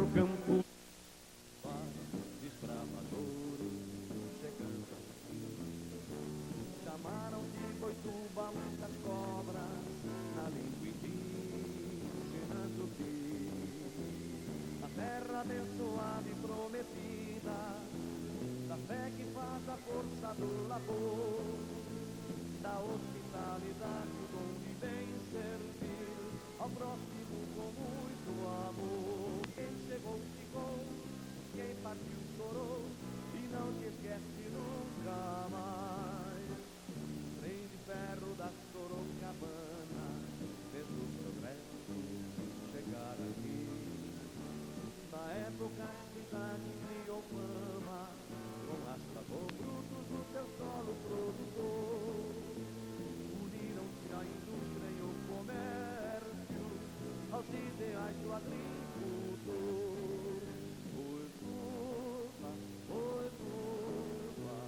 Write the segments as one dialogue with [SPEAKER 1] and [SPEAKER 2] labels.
[SPEAKER 1] ferro, campo desbravadores chegando. Chamaram de Boituva muitas cobras na língua indígena tupi. A terra abençoada e prometida, da fé que faz a força do labor, da hospitalidade onde vem servir ao próximo com muito amor. Quem chegou, ficou, quem partiu, chorou e não te esquece nunca mais. Trem de ferro da Sorocabana fez o progresso chegar aqui. Na época a cidade criou fama, com as brutos do seu solo produtor. Uniram-se a indústria e o comércio aos ideais do agricultor. Boituva,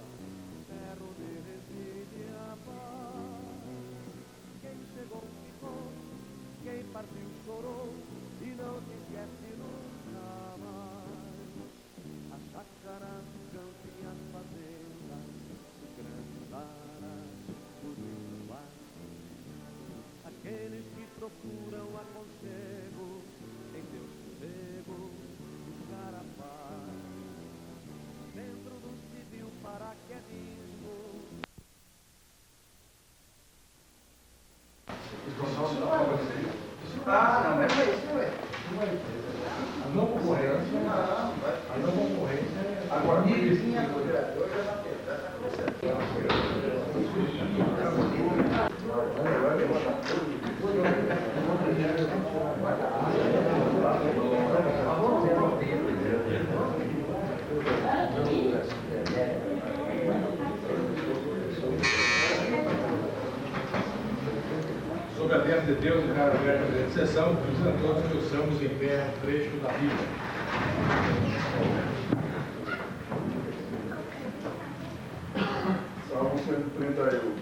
[SPEAKER 1] ferro de resília a paz. Quem chegou ficou, quem partiu chorou e não se esquece nunca mais. As chácaras, os campos e as fazendas, os grandes aras, tudo isso lá. Aqueles que procuram aconchego em teu sossego, buscar a paz. Dentro do civil paraquedismo.
[SPEAKER 2] Ah, não, mas é isso, ué. A não concorrência. A não concorrência. Agora, quem é o vereador já está começando.
[SPEAKER 3] Sobre a bênção de Deus, eu quero aberta a grande sessão, pedindo a todos que ouçamos em pé um trecho da Bíblia.
[SPEAKER 4] Salmo 131.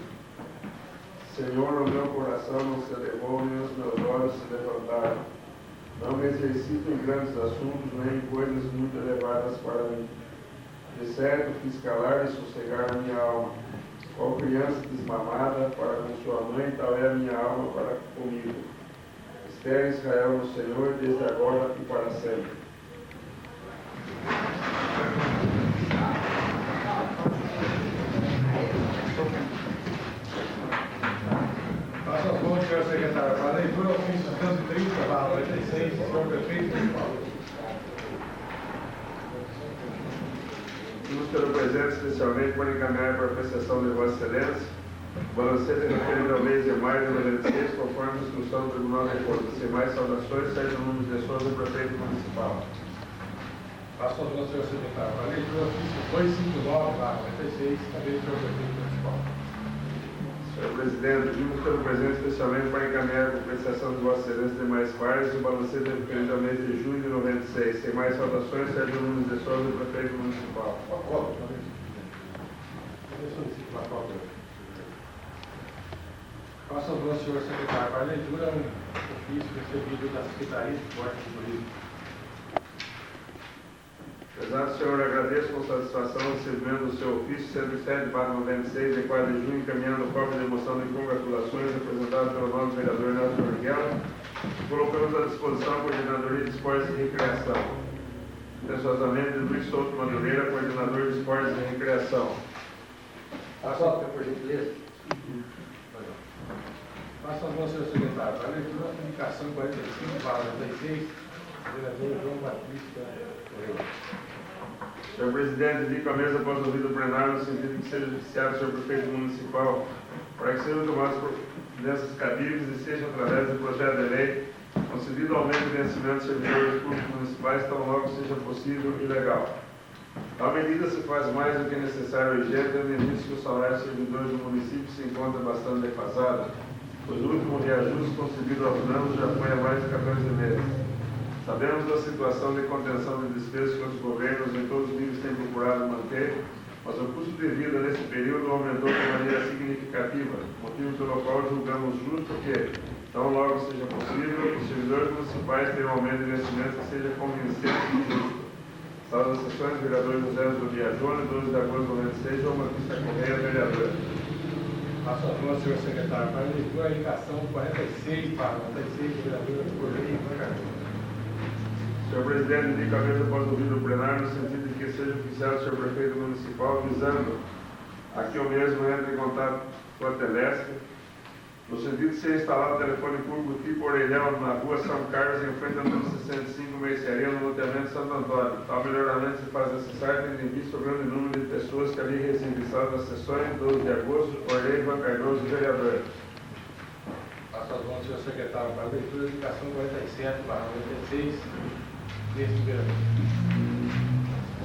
[SPEAKER 4] Senhor, o meu coração não se elevou, nem os meus olhos se levantaram. Não me exercito em grandes assuntos, nem em coisas muito elevadas para mim. De certo, fiz calar e sossegar a minha alma. Qual criança desmamada para com sua mãe, tal é a minha alma para comigo. Espere Israel no Senhor, desde agora e para sempre.
[SPEAKER 3] Faça as mãos, senhor secretário, para a leitura ao fim 130/46, senhor prefeito municipal.
[SPEAKER 4] Pedimos pelo presente, especialmente, para encaminhar para a apreciação de Vossa Excelência o balancete referido ao mês de maio de 96, conforme a instrução do Tribunal de Contas. Sem mais saudações, Sérgio Nunes de Souza, prefeito municipal.
[SPEAKER 3] Faça as mãos, senhor secretário, para a leitura ao fim 259/46, também senhor prefeito municipal.
[SPEAKER 4] Senhor presidente, pedimos pelo presente, especialmente, para encaminhar para a apreciação de Vossa Excelência de mais partes o balancete referido ao mês de junho de 96. Sem mais saudações, Sérgio Nunes de Souza, prefeito municipal.
[SPEAKER 3] Faça as mãos, senhor secretário, para a leitura um ofício recebido da Secretaria de Esporte e Turismo.
[SPEAKER 4] Prezado senhor, agradeço com satisfação o recebimento do seu ofício 107/96, de 4 de junho, encaminhando cópia de moção de congratulações apresentada pelo nobre vereador Nelson Orguela, e colocamos à disposição a Coordenadoria de Esportes e Recreação. Atenciosamente, Luiz Souto Madureira, coordenador de Esportes e Recreação.
[SPEAKER 2] Faça a por gentileza.
[SPEAKER 3] Faça as mãos, senhor secretário, para a leitura da publicação 45/96, vereador João Batista Moreira.
[SPEAKER 4] Senhor presidente, indico a mesa após ouvido o plenário no sentido de que seja oficiado o senhor prefeito municipal para que sejam tomadas providências cabíveis e seja através do projeto de lei concedido aumento de vencimento de servidores públicos municipais tão logo seja possível e legal. A medida se faz mais do que necessário e urgente, tendo em vista que o salário dos servidores do município se encontra bastante defasado, pois o último reajuste concedido aos anos já foi há mais de 14 meses. Sabemos da situação de contenção de despesas que os governos em todos os níveis têm procurado manter, mas o custo de vida nesse período aumentou de maneira significativa, motivo pelo qual julgamos justo que, Tão logo seja possível, os servidores municipais tenham um aumento de investimento que seja convincente e justo. Sala das sessões, vereador José Zodia Júnior, 12 de agosto de 96, João Batista Correia, vereador.
[SPEAKER 3] Passo a mão, senhor secretário, para a leitura, a indicação 46, para 96, vereadora Correia e Cardoso.
[SPEAKER 4] Senhor presidente, indico a mesa após ouvido o plenário no sentido de que seja oficiado o senhor prefeito municipal, visando a que o mesmo entre em contato com a Telesp, no sentido de ser instalado telefone público tipo orelhão na rua São Carlos, em frente ao número 65, Mercearia, no loteamento Santo Antônio. Tal melhoramento se faz necessário, tendo em vista o grande número de pessoas que ali residem. Sala das sessões, 12 de agosto, Orley, Ivan Cardoso, vereador.
[SPEAKER 3] Passo as mãos, senhor secretário, para a leitura, a indicação 47, para 96, deste vereador.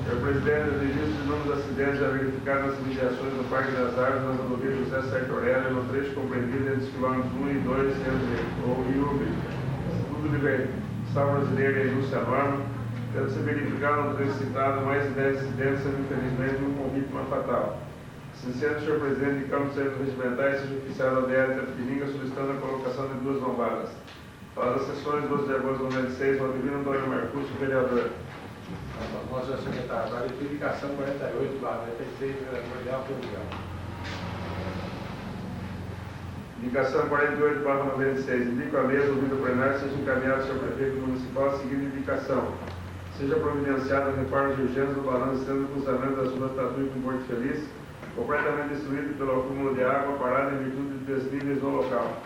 [SPEAKER 4] Senhor presidente, o registro de número de acidentes já verificado nas imediações do Parque das Árvores, na rodovia José Serra Aurélia, no trecho compreendido entre os quilômetros 1 e 2, ou Iubi, Instituto Universal Brasileiro e Indústria Norma, tendo se verificado no trecho citado mais de 10 acidentes, sendo infelizmente um com vítima fatal. Assim sendo, senhor presidente, de campos regimentais, seja oficiado a DL de Piringa, solicitando a colocação de 2 lombadas. Para as sessões 12 de agosto de 2006, o divino Antônio Marcúcio, vereador.
[SPEAKER 3] Passo as mãos, senhor secretário, para a leitura, a indicação 48, para 96, vereador de Alto Lugar.
[SPEAKER 4] Indicação 48/96. Indico a mesa, ouvido o plenário, seja encaminhado ao senhor prefeito municipal a seguinte indicação. Seja providenciada a reforma de urgência do balanço sendo o cruzamento das ruas Tatu e com Porto Feliz, completamente destruído pelo acúmulo de água parada em virtude de desníveis no local.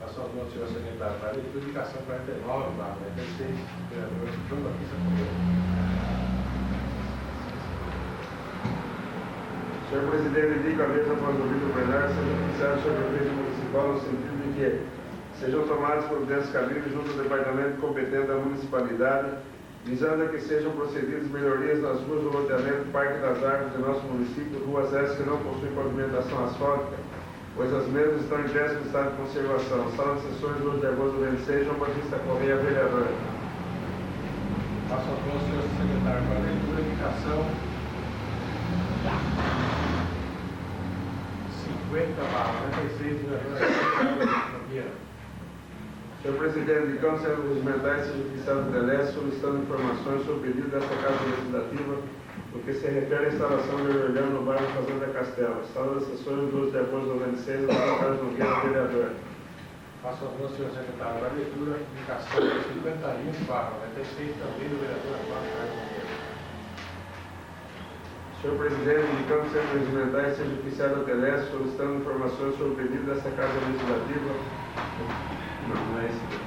[SPEAKER 3] Passo as mãos, senhor secretário, para a leitura, a indicação 49, para 96, vereador João Batista Correia.
[SPEAKER 4] Senhor presidente, indico a mesa após ouvido o plenário, seja oficiado o senhor prefeito municipal no sentido de que sejam tomadas providências cabíveis junto ao departamento competente da municipalidade, visando a que sejam procedidas melhorias nas ruas do loteamento Parque das Árvores de nosso município, ruas essas que não possuem pavimentação asfáltica, pois as mesmas estão em péssimo estado de conservação. Sala de sessões, 12 de agosto de 2006, João Batista Correia, vereador.
[SPEAKER 3] Passo a mão, senhor secretário, para a leitura, a indicação 50/96, vereador.
[SPEAKER 4] Senhor presidente, indicando centros regimentais, seja oficiado do Telesp, solicitando informações sobre o pedido desta Casa Legislativa, no que se refere à instalação de orelhão no bairro Fazenda Castelo. Sala das sessões, 12 de agosto de 96, Antônio Carlos Nogueira, vereador.
[SPEAKER 3] Passo as mãos, senhor secretário, para a leitura, indicação 51/96, também do vereador Antônio Carlos Nogueira.
[SPEAKER 4] Senhor presidente, indicando centros regimentais, seja oficiado ao Telesp, solicitando informações sobre o pedido desta Casa Legislativa. Não é esse aqui.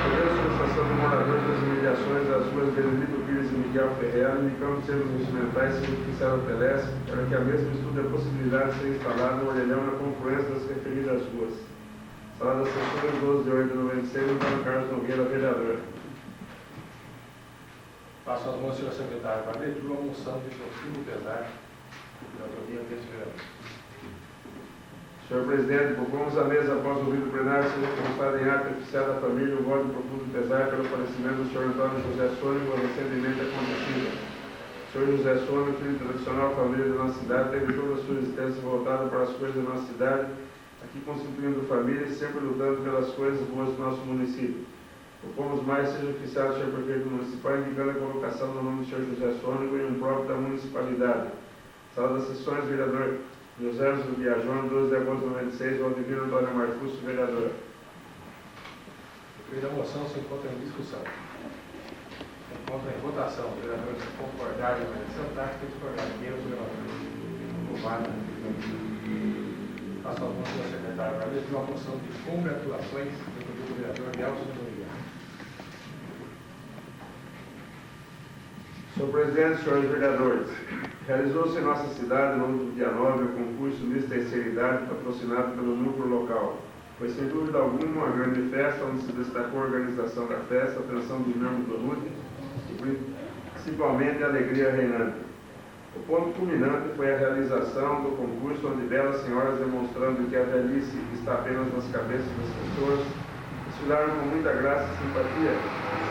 [SPEAKER 4] Solicitação de moradores das imediações das ruas Benedito Pires e Miguel Ferreira, indicando centros regimentais, seja oficiado ao Telesp, para que a mesma estude a possibilidade de ser instalado um orelhão na confluência das referidas ruas. Sala das sessões, 12 de 8 de 96, Antônio Carlos Nogueira, vereador.
[SPEAKER 3] Passo as mãos, senhor secretário, para a leitura, a moção de possível pesar da autoria deste vereador.
[SPEAKER 4] Senhor presidente, propomos a mesa após o ouvido plenário seja constado em ata oficial da família o voto de profundo pesar pelo falecimento do senhor Antônio José Sônico, recentemente acontecido. O senhor José Sônico, filho tradicional família da nossa cidade, teve toda a sua existência voltada para as coisas da nossa cidade, aqui constituindo família e sempre lutando pelas coisas boas do nosso município. Propomos mais seja oficiado o senhor prefeito municipal, indicando a colocação do nome do senhor José Sônico em um próprio da municipalidade. Sala das sessões, vereador José Zodia Júnior, 12 de agosto de 96, Valdivino Antônio Marcúcio, vereador.
[SPEAKER 3] A moção se encontra em discussão. Se encontra em votação. Os vereadores se concordarem com a sentar, se discordarem, os vereadores aprovado. Passo a mão, senhor secretário, para a leitura, uma moção de congratulações do vereador Nelson Nogueira.
[SPEAKER 4] Senhor presidente, senhores vereadores, realizou-se em nossa cidade, no último dia 9, o concurso Miss Terceiridade, patrocinado pelo núcleo local. Foi, sem dúvida alguma, uma grande festa, onde se destacou a organização da festa, a atenção dos membros do NUT e, principalmente, a alegria reinante. O ponto culminante foi a realização do concurso, onde belas senhoras, demonstrando que a velhice está apenas nas cabeças das pessoas, desfilaram com muita graça e simpatia,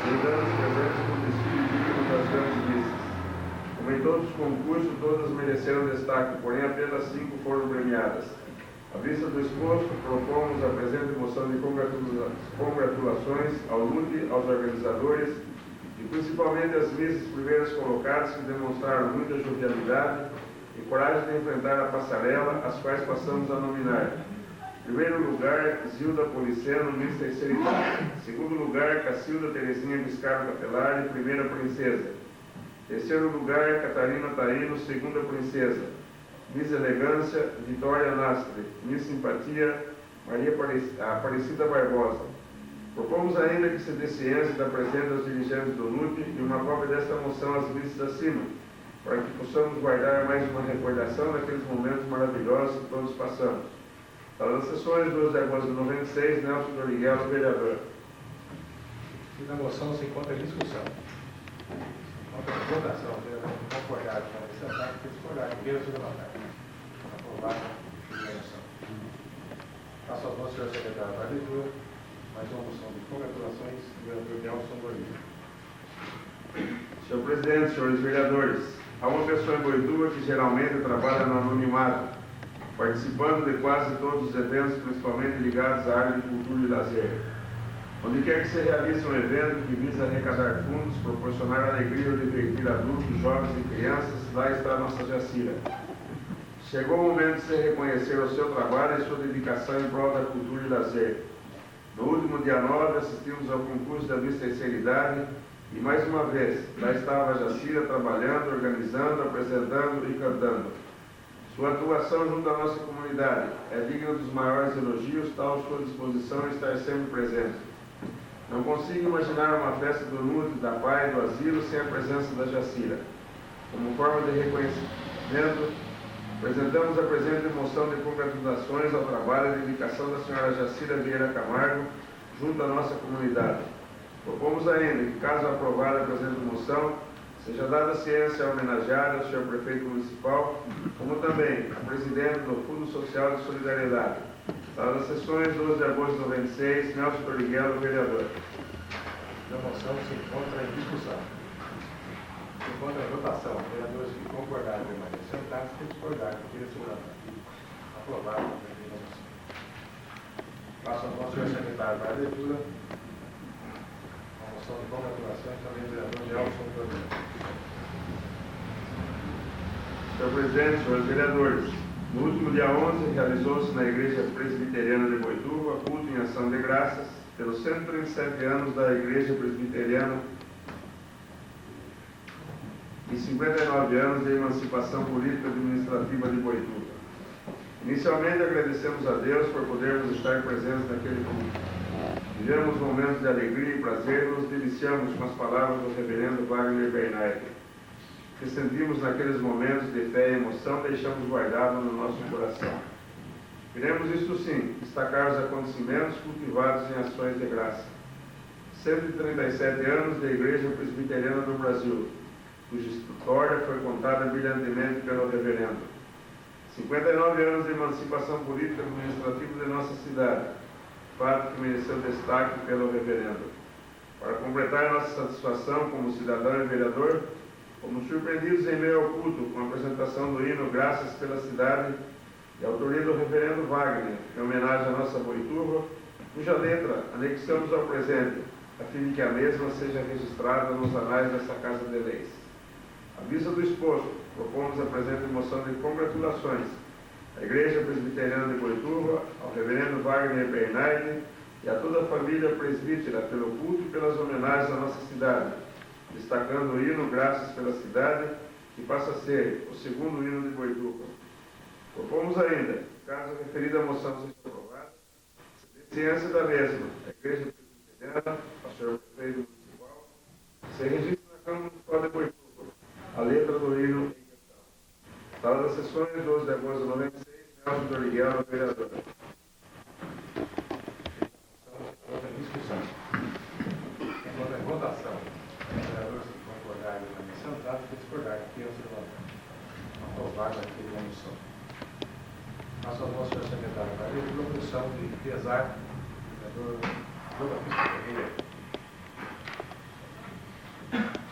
[SPEAKER 4] brindando os presentes com o desfile digno das grandes missas. Como em todas outros concursos, todas mereceram destaque, porém apenas 5 foram premiadas. À vista do exposto, propomos a presente moção de congratulações ao LUTE, aos organizadores e principalmente às missas primeiras colocadas que demonstraram muita jovialidade e coragem de enfrentar a passarela, as quais passamos a nominar. Em primeiro lugar, Zilda Policeno, Miss Terceiridade. Em segundo lugar, Cacilda Terezinha Biscardo Capelari, primeira princesa. Em terceiro lugar, Catarina Taíno, segunda princesa. Miss Elegância, Vitória Nastre. Miss Simpatia, Maria Aparecida Barbosa. Propomos ainda que se dê ciência da presença dos dirigentes do NUT e uma cópia desta moção às misses acima, para que possamos guardar mais uma recordação daqueles momentos maravilhosos que todos passamos. Para as sessões 12 de agosto de 96, Nelson Doriguelo, vereador.
[SPEAKER 3] E na moção se encontra em discussão. Encontra em votação, vereador. Concordado com a sentar, que discordar. Queira se levantar. Aprovado a moção. Passo a voz, senhor secretário, para a leitura. Mais uma moção de congratulações, vereador Nelson Doriguelo.
[SPEAKER 4] Senhor presidente, senhores vereadores, há uma pessoa em Boituva que geralmente trabalha no anonimato, participando de quase todos os eventos, principalmente ligados à área de cultura e lazer. Onde quer que se realize um evento que visa arrecadar fundos, proporcionar alegria ou divertir adultos, jovens e crianças, lá está a nossa Jacira. Chegou o momento de se reconhecer o seu trabalho e sua dedicação em prol da cultura e lazer. No último dia 9, assistimos ao concurso da Miss Terceiridade e, mais uma vez, lá estava a Jacira trabalhando, organizando, apresentando e cantando. Sua atuação junto à nossa comunidade é digna dos maiores elogios, tal sua disposição em estar sempre presente. Não consigo imaginar uma festa do NUT, da PAI e do asilo sem a presença da Jacira. Como forma de reconhecimento, apresentamos a presente moção de congratulações ao trabalho e dedicação da senhora Jacira Vieira Camargo junto à nossa comunidade. Propomos ainda que, caso aprovada a presente moção, seja dada ciência à homenageada, ao senhor prefeito municipal, como também a presidente do Fundo Social de Solidariedade. Para as sessões 12 de agosto de 96, Nelson Doriguelo, vereador.
[SPEAKER 3] A moção se encontra em discussão. Se encontra em votação. Vereadores que concordarem, permaneçam sentados, que discordarem, que queiram se levantar. Aprovado a moção. Passo a voz, senhor secretário, para a leitura. A moção de congratulações também do vereador Nelson Doriguelo.
[SPEAKER 4] Senhor presidente, senhores vereadores, no último dia 11, realizou-se na Igreja Presbiteriana de Boituva culto em ação de graças pelos 137 anos da Igreja Presbiteriana e 59 anos de emancipação política e administrativa de Boituva. Inicialmente, agradecemos a Deus por podermos estar presentes naquele culto. Vivemos momentos de alegria e prazer e nos deliciamos com as palavras do reverendo Wagner Bernardi. O que sentimos naqueles momentos de fé e emoção, deixamos guardado no nosso coração. Queremos, isto sim, destacar os acontecimentos cultivados em ações de graça. 137 anos da Igreja Presbiteriana do Brasil, cuja história foi contada brilhantemente pelo reverendo. 59 anos de emancipação política e administrativa de nossa cidade, fato que mereceu destaque pelo reverendo. Para completar nossa satisfação como cidadão e vereador, fomos surpreendidos em meio ao culto com a apresentação do hino Graças pela Cidade, de autoria do reverendo Wagner, em homenagem à nossa Boituva, cuja letra anexamos ao presente, a fim de que a mesma seja registrada nos anais dessa Casa de Leis. À vista do exposto, propomos a presente moção de congratulações à Igreja Presbiteriana de Boituva, ao reverendo Wagner Bernardi e a toda a família presbítera pelo culto e pelas homenagens à nossa cidade, destacando o hino Graças pela Cidade, que passa a ser o segundo hino de Boituva. Propomos ainda, caso a referida moção seja aprovada, de ciência da mesma, a Igreja Presbiteriana, o senhor prefeito municipal, se registra na Câmara Municipal de Boituva a letra do hino em questão. Sala das sessões, 12 de agosto de 96, Nelson Doriguelo, vereador.
[SPEAKER 3] Outra discussão. Agora em votação. Vereadores que concordarem, permaneçam sentados, que discordarem, que queiram se levantar. Aprovado a moção. Passo a voz, senhor secretário, para a leitura da moção de pesar, vereador João Batista Ferreira.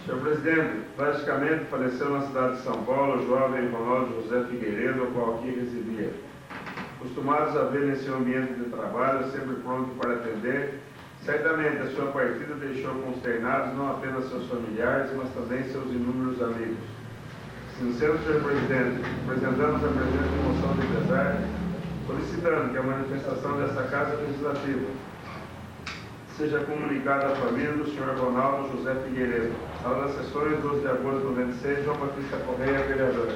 [SPEAKER 4] Senhor presidente, tragicamente faleceu na cidade de São Paulo o jovem Ronaldo José Figueiredo, o qual aqui residia. Acostumados a ver em seu ambiente de trabalho, sempre pronto para atender, certamente a sua partida deixou consternados não apenas seus familiares, mas também seus inúmeros amigos. Sincero senhor presidente, apresentamos a presente moção de pesar, solicitando que a manifestação desta Casa Legislativa seja comunicada à família do senhor Ronaldo José Figueiredo. Sala das sessões, 12 de agosto de 96, João Batista Correia, vereador.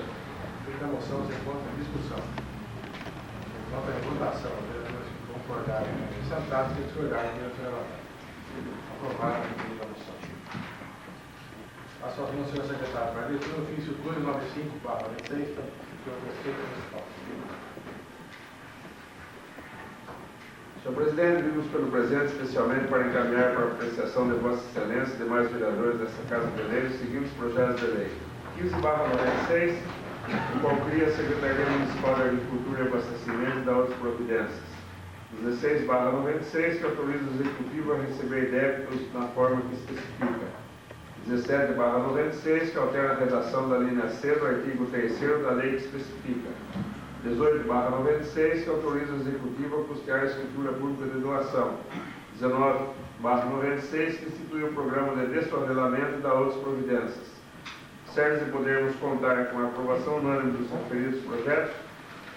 [SPEAKER 3] Feita a moção, se encontra em discussão. Se encontra em votação. Os vereadores que concordarem, sentados, que discordarem, que relatar. Aprovado a primeira moção. Passo as mãos, senhor secretário, para a leitura do ofício 295/26, pelo prefeito municipal.
[SPEAKER 4] Senhor presidente, vimos pelo presente especialmente para encaminhar para a apreciação de Vossa Excelência e demais vereadores desta Casa de Lei os seguintes projetos de lei. 15/96, o qual cria a Secretaria Municipal de Agricultura e Abastecimento e da outras providências. 16/96, que autoriza o Executivo a receber débitos na forma que especifica. 17/96, que altera a redação da linha C do artigo 3º da lei que especifica. 18/96, que autoriza o Executivo a custear a escritura pública de doação. 19/96, que institui o programa de desfavelamento e da outras providências. Certos de podermos contar com a aprovação unânime dos referidos projetos,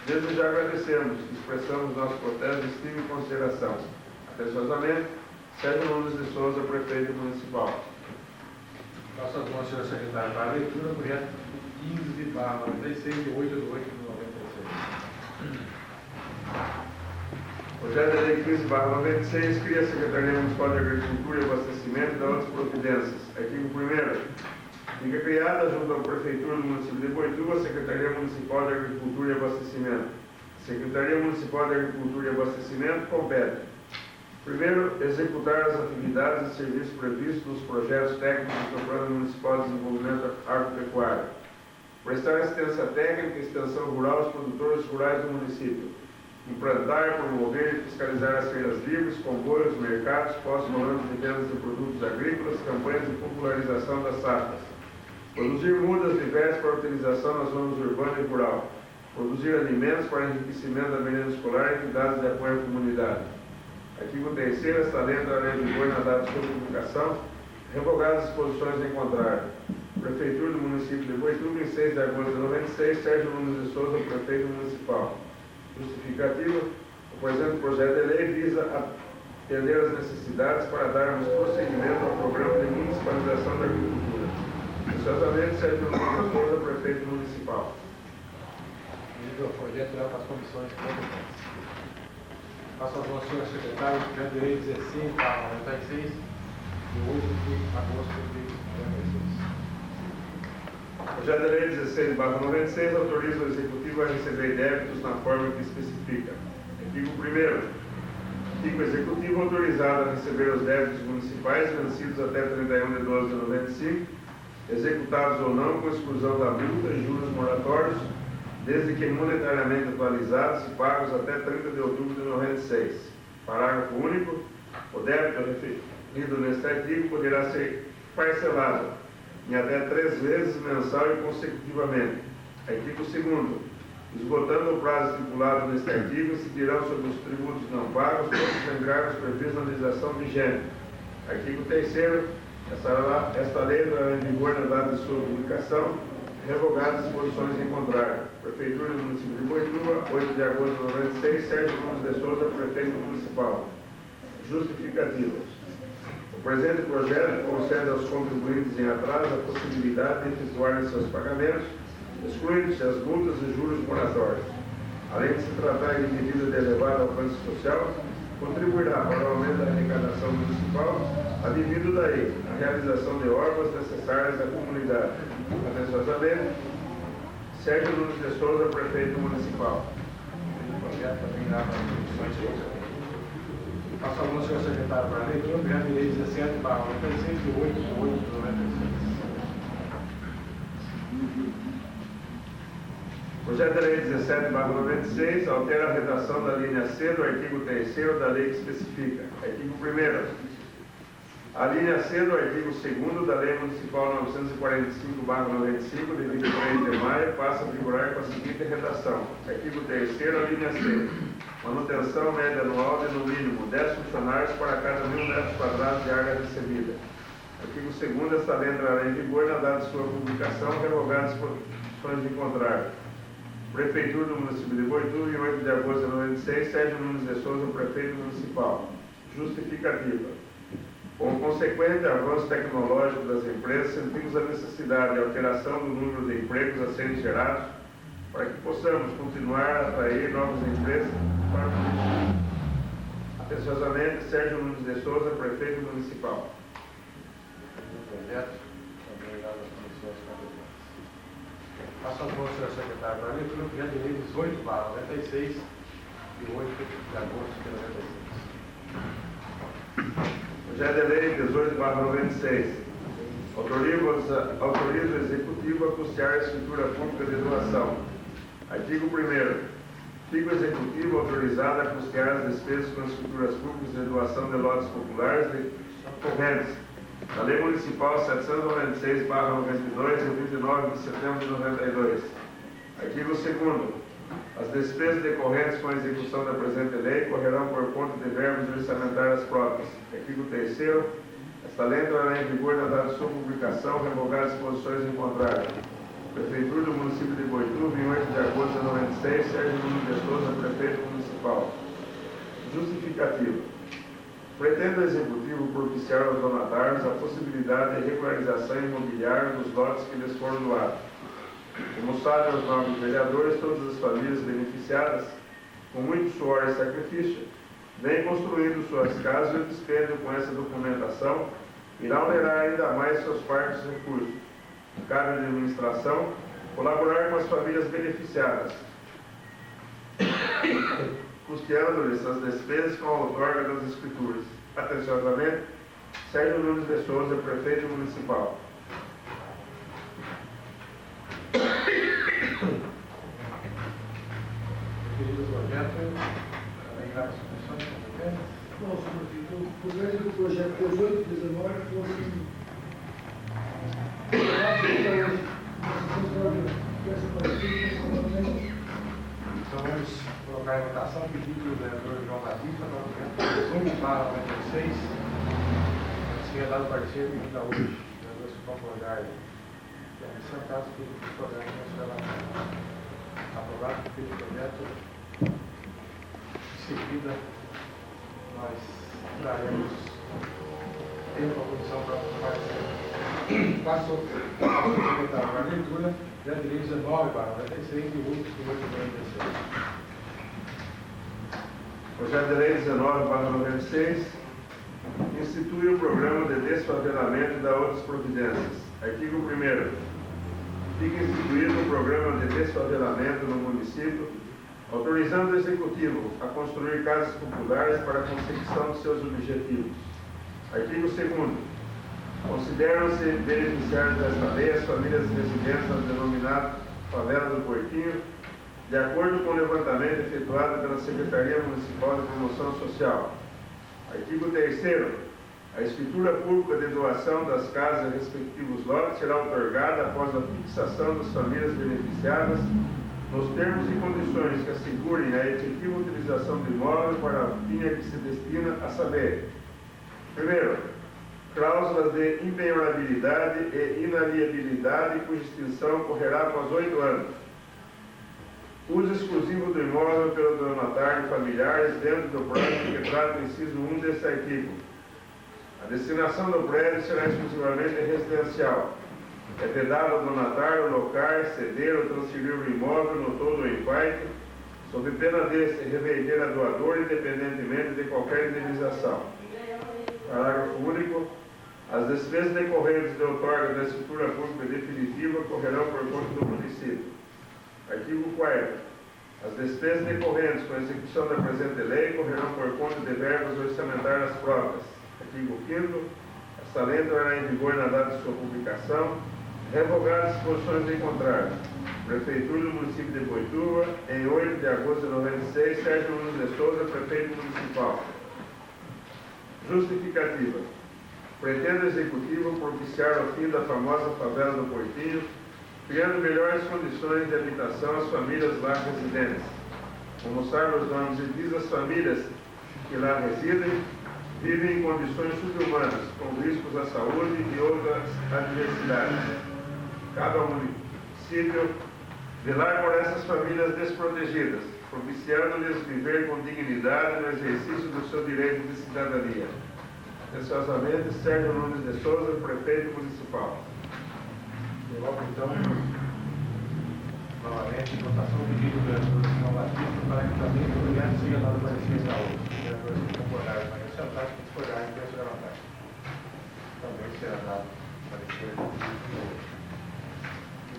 [SPEAKER 4] desde já agradecemos e expressamos nosso protesto, estima e consideração. Atenciosamente, Sérgio Nunes de Souza, prefeito municipal.
[SPEAKER 3] Passo as mãos, senhor secretário, para a leitura do projeto 15/96, de 8/8/96.
[SPEAKER 4] Projeto de lei 15/96 cria a Secretaria Municipal de Agricultura e Abastecimento e da outras providências. Artigo 1º. Fica criada, junto à Prefeitura do município de Boituva, a Secretaria Municipal de Agricultura e Abastecimento. A Secretaria Municipal de Agricultura e Abastecimento compete: primeiro, executar as atividades e serviços previstos nos projetos técnicos do Plano Municipal de Desenvolvimento Agropecuário. Prestar assistência técnica e extensão rural aos produtores rurais do município. Implantar, promover e fiscalizar as feiras livres, comboios, mercados, postos volantes de vendas de produtos agrícolas, campanhas de popularização das safras. Produzir mudas diversas para utilização nas zonas urbana e rural. Produzir alimentos para enriquecimento da merenda escolar e atividades de apoio à comunidade. Artigo 3º, esta lei entrará em vigor na data de sua publicação, revogadas as disposições em contrário. Prefeitura do município de Boituva, em 6 de agosto de 96, Sérgio Nunes de Souza, prefeito municipal. Justificativo: o presente projeto de lei visa atender às necessidades para darmos prosseguimento ao programa de municipalização da agricultura. Atenciosamente, Sérgio Nunes de Souza, prefeito municipal.
[SPEAKER 3] O projeto leva para as comissões competentes. Passo as mãos, senhor secretário, projeto de lei 16/96, de 8 de agosto de 96.
[SPEAKER 4] Projeto de lei 16/96 autoriza o Executivo a receber débitos na forma que especifica. Artigo 1º. Fica o Executivo autorizado a receber os débitos municipais vencidos até 31 de 12 de 95, executados ou não, com exclusão da multa e juros moratórios, desde que monetariamente atualizados e pagos até 30 de outubro de 96. Parágrafo único. O débito referido neste artigo poderá ser parcelado em até 3 vezes mensal e consecutivamente. Artigo 2º. Esgotando o prazo estipulado neste artigo, incidirão sobre os tributos não pagos todos os encargos previstos na legislação vigente. Artigo 3º. Esta lei entrará em vigor na data de sua publicação, revogadas as disposições em contrário. Prefeitura do município de Boituva, 8 de agosto de 96, Sérgio Nunes de Souza, prefeito municipal. Justificativos. O presente projeto concede aos contribuintes em atraso a possibilidade de efetuarem seus pagamentos, excluindo-se as multas e juros moratórios. Além de se tratar de medida de elevado alcance social, contribuirá para o aumento da arrecadação municipal, advindo daí a realização de obras necessárias à comunidade. Atenciosamente, Sérgio Nunes de Souza, prefeito municipal.
[SPEAKER 3] O projeto também dá para as comissões competentes. Passo a mão, senhor secretário, para a leitura do projeto de lei 17/96, de 8 de 96.
[SPEAKER 4] Projeto de lei 17/96 altera a redação da linha C do artigo 3º da lei que especifica. Artigo 1º. A linha C do artigo 2º da Lei Municipal 945/95, de 23 de maio, passa a figurar com a seguinte redação. Artigo 3º, a linha C. Manutenção média anual de no mínimo 10 funcionários para cada 1.000 metros quadrados de área recebida. Artigo 2º, esta lei entrará em vigor na data de sua publicação, revogadas por disposições em contrário. Prefeitura do município de Boituva, em 8 de agosto de 96, Sérgio Nunes de Souza, prefeito municipal. Justificativa. Com o consequente avanço tecnológico das empresas, sentimos a necessidade de alteração do número de empregos a serem gerados para que possamos continuar a atrair novas empresas para o município. Atenciosamente, Sérgio Nunes de Souza, prefeito municipal.
[SPEAKER 3] Projeto, também lá das comissões competentes. Faça favor, senhor secretário, para a leitura do projeto de lei 18/96, de 8 de agosto de 96.
[SPEAKER 4] Projeto de lei 18/96. Autoriza o Executivo a custear a escritura pública de doação. Artigo 1º. Fica o Executivo autorizado a custear as despesas com as escrituras públicas de doação de lotes populares de correntes. A Lei Municipal 796/92, de 29 de setembro de 92. Artigo 2º. As despesas decorrentes com a execução da presente lei correrão por conta de verbas orçamentárias próprias. Artigo 3º. Esta lei entrará em vigor na data de sua publicação, revogadas disposições em contrário. Prefeitura do município de Boituva, em 8 de agosto de 96, Sérgio Nunes de Souza, prefeito municipal. Justificativa. Pretende o Executivo propiciar aos donatários a possibilidade de regularização imobiliária dos lotes que lhes foram doados. Como sabem os nobres vereadores, todas as famílias beneficiadas, com muito suor e sacrifício, vêm construindo suas casas e o dispêndio com essa documentação irá onerar ainda mais seus parques e recursos. Cabe à administração colaborar com as famílias beneficiadas, custeando-lhes as despesas com a outorga das escrituras. Atenciosamente, Sérgio Nunes de Souza, prefeito municipal.
[SPEAKER 3] Referido ao projeto, também lá das comissões competentes.
[SPEAKER 2] Não, senhor prefeito, o projeto do projeto 1819
[SPEAKER 3] Então vamos colocar em votação o pedido do vereador João Batista para o projeto 18/96. Seria dado parecer ainda hoje. Vereador, se concordar, em caso que discordar, nós será aprovado o projeto. Em seguida, nós traremos tempo à comissão para parecer. Passo a secretário para a leitura da lei 19/96 e 8 de 96.
[SPEAKER 4] Projeto de lei 19/96 institui o programa de desfavelamento e da outras providências. Artigo 1º. Fica instituído o programa de desfavelamento no município, autorizando o Executivo a construir casas populares para a consecução de seus objetivos. Artigo 2º. Consideram-se beneficiários desta lei as famílias residentes nas denominadas favelas do Portinho, de acordo com o levantamento efetuado pela Secretaria Municipal de Promoção Social. Artigo 3º. A escritura pública de doação das casas e respectivos lotes será outorgada após a fixação das famílias beneficiadas nos termos e condições que assegurem a efetiva utilização do imóvel para a fim a que se destina, a saber: primeiro, cláusulas de impenhorabilidade e inaliabilidade cuja extinção ocorrerá após 8 anos. Uso exclusivo do imóvel pelo donatário e familiares dentro do prazo que trata o inciso 1 deste artigo. A destinação do prédio será exclusivamente residencial. É vedado ao donatário locar, ceder ou transferir o imóvel no todo ou em parte, sob pena de se reverter a doador, independentemente de qualquer indenização. Parágrafo único. As despesas decorrentes de outorga da escritura pública definitiva correrão por conta do município. Artigo 4º. As despesas decorrentes com a execução da presente lei correrão por conta de verbas orçamentárias próprias. Artigo 5º. Esta lei entrará em vigor na data de sua publicação, revogadas disposições em contrário. Prefeitura do município de Boituva, em 8 de agosto de 96, Sérgio Nunes de Souza, prefeito municipal. Justificativa. Pretende o Executivo propiciar o fim da famosa favela do Portinho, criando melhores condições de habitação às famílias lá residentes. Como sabe os nomes, e diz as famílias que lá residem vivem em condições subhumanas, com riscos à saúde e outras adversidades. Cabe ao município velar por essas famílias desprotegidas, propiciando-lhes viver com dignidade no exercício do seu direito de cidadania. Atenciosamente, Sérgio Nunes de Souza, prefeito municipal.
[SPEAKER 3] Coloco então, novamente, em votação o pedido do vereador Simão Batista para que também o projeto seja dado para licença da outra. Os vereadores que concordarem com a sentar, que discordarem, peço levantar. Também será dado para licença da outra.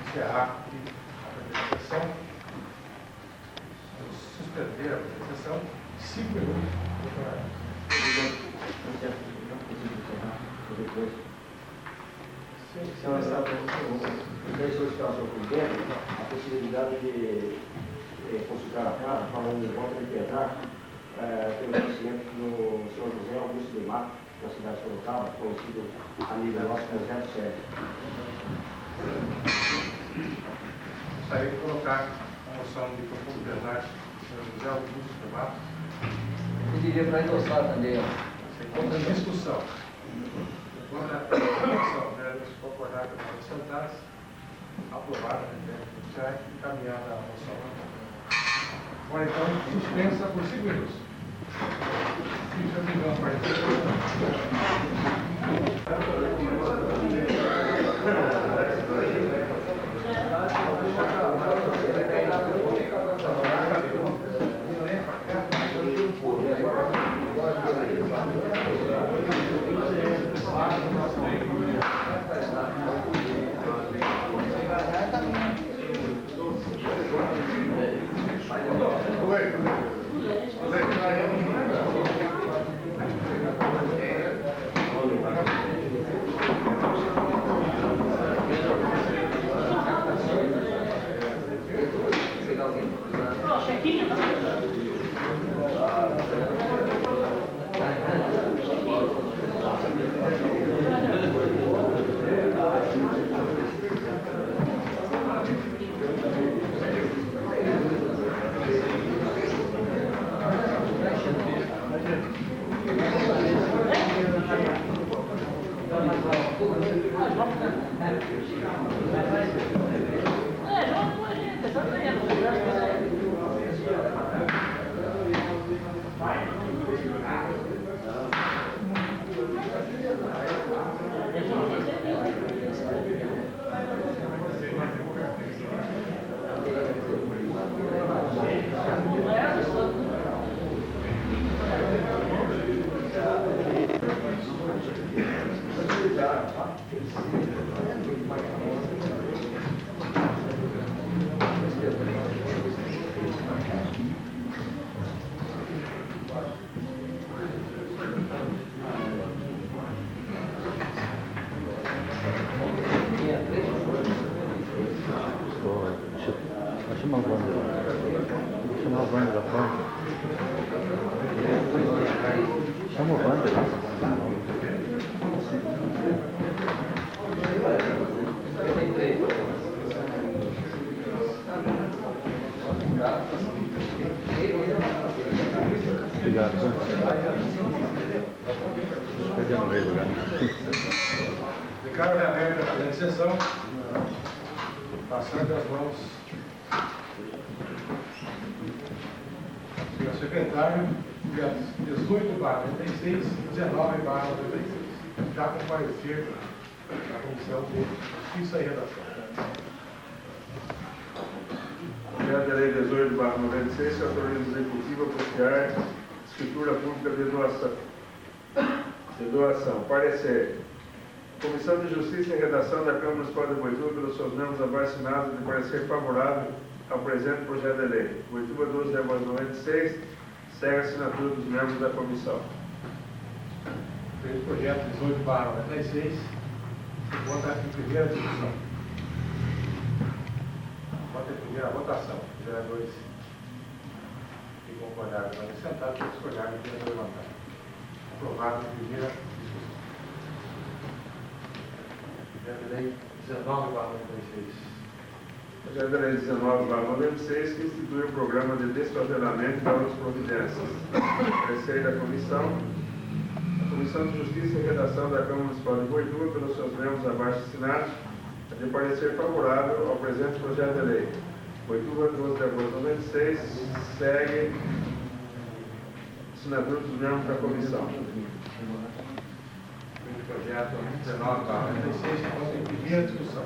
[SPEAKER 3] Encerrar aqui a primeira sessão. Vamos suspender a primeira sessão. 5 minutos.
[SPEAKER 5] Então, essa solicitação por dentro, a possibilidade de consultar a casa, falando de volta de Pedrar, pelo conhecimento do senhor José Augusto de Mato, da cidade de Sorocaba, conhecido a nível nosso como Zé do Sérgio.
[SPEAKER 3] Gostaria de colocar a moção de profundo plenário do senhor José Augusto de Mato.
[SPEAKER 2] Eu diria para endossar também, ó.
[SPEAKER 3] Contra a discussão. Contra a discussão, né? Se concordar com a sentar-se, aprovada, né? Já encaminhada a moção. Agora, então, suspensa por 5 minutos.
[SPEAKER 6] Chama a banda da frente. Chama a banda lá. Obrigado. Perdendo o meio lugar.
[SPEAKER 3] Declaro aberta a presente sessão, passando as mãos ao senhor secretário, dia 18/96, 19/96, já comparecer na Comissão de Justiça e Redação.
[SPEAKER 4] Projeto de Lei 18/96, que autoriza o Executivo a propiciar escritura pública de doação. Parecer. Comissão de Justiça e Redação da Câmara Municipal de Boituva, pelos seus membros abaixo assinados, de parecer favorável ao presente projeto de lei. Boituva 12/96, segue a assinatura dos membros da comissão.
[SPEAKER 3] Esse projeto 18/96 se encontra em primeira discussão. Encontra em primeira votação. Os vereadores que concordaram podem sentar, que discordarem podem levantar. Aprovado em primeira discussão. Projeto de Lei 19/96.
[SPEAKER 4] Projeto de Lei 19/96, que institui o programa de desfavelamento e novas providências. Parecer da Comissão. A Comissão de Justiça e Redação da Câmara Municipal de Boituva, pelos seus membros abaixo assinados, é de parecer favorável ao presente projeto de lei. Boituva, 12 de agosto de 96, segue assinatura dos membros da comissão.
[SPEAKER 3] O projeto 19/96, então, em primeira discussão.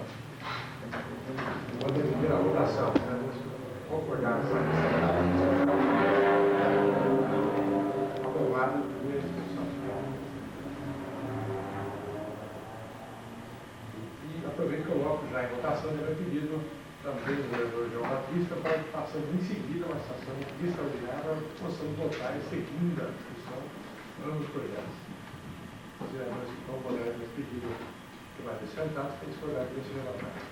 [SPEAKER 3] Vou definir a votação. Vamos concordar com essa aprovado em primeira discussão. E aproveito que coloco já em votação o meu pedido também do vereador João Batista para que façamos em seguida uma sessão extraordinária para que possamos votar em segunda discussão ambos os projetos. Os vereadores que estão moderando esse pedido que vai ser sentado, tem que discordar com esse relatório.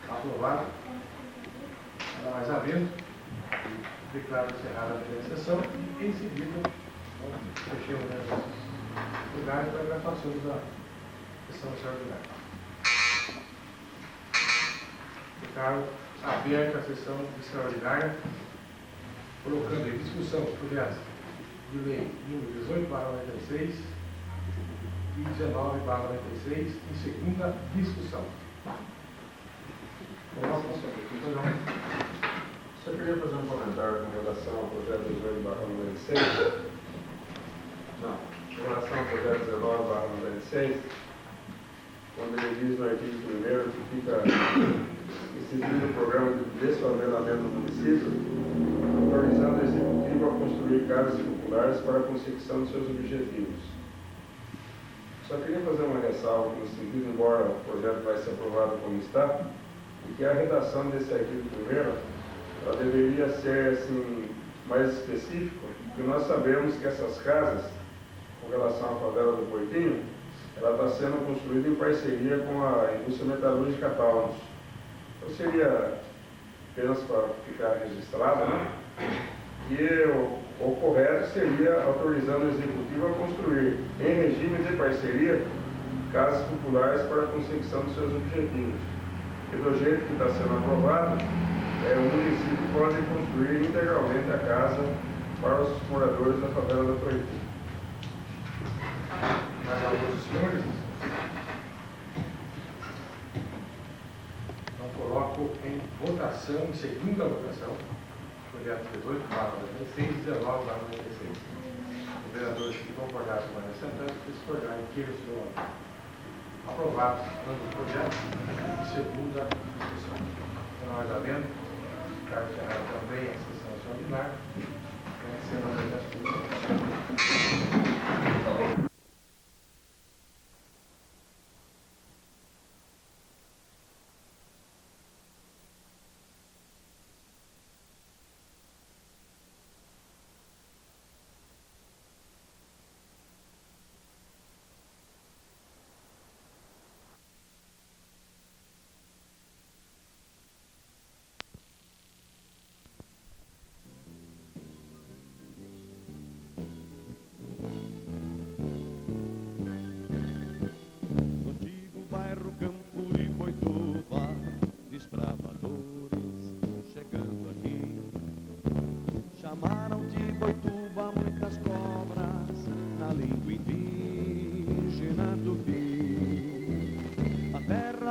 [SPEAKER 3] Aprovado. Nada mais havendo, declaro encerrada a primeira sessão e, em seguida, fechemos os lugares para a gravação da sessão extraordinária. Declaro aberta a sessão extraordinária, colocando em discussão o projeto de lei número 18/96 e 19/96 em segunda discussão.
[SPEAKER 4] Só queria fazer um comentário com relação ao projeto 18/96. Não, com relação ao projeto 19/96, quando ele diz no artigo 1º que fica instituído o programa de desfavelamento do município, autorizando a executiva a construir casas populares para a consecução de seus objetivos. Só queria fazer uma ressalva no sentido, embora o projeto vai ser aprovado como está, e que a redação desse artigo 1º, ela deveria ser assim, mais específica, porque nós sabemos que essas casas, com relação à favela do Portinho, ela está sendo construída em parceria com a indústria metalúrgica Taunus. Então seria, apenas para ficar registrado, né, que o correto seria autorizando o executivo a construir, em regime de parceria, casas populares para a consecução dos seus objetivos. E do jeito que está sendo aprovado, o município pode construir integralmente a casa para os moradores da favela do Portinho.
[SPEAKER 3] Mais alguns dos senhores? Então, coloco em votação, em segunda votação, o projeto 18/96 e 19/96. Os vereadores que concordaram com a sentença, que discordarem, queiram se levantar. Aprovado ambos os projetos em segunda discussão. Então, nós havendo, Carlos Ferrari também, a sessão extraordinária, sendo a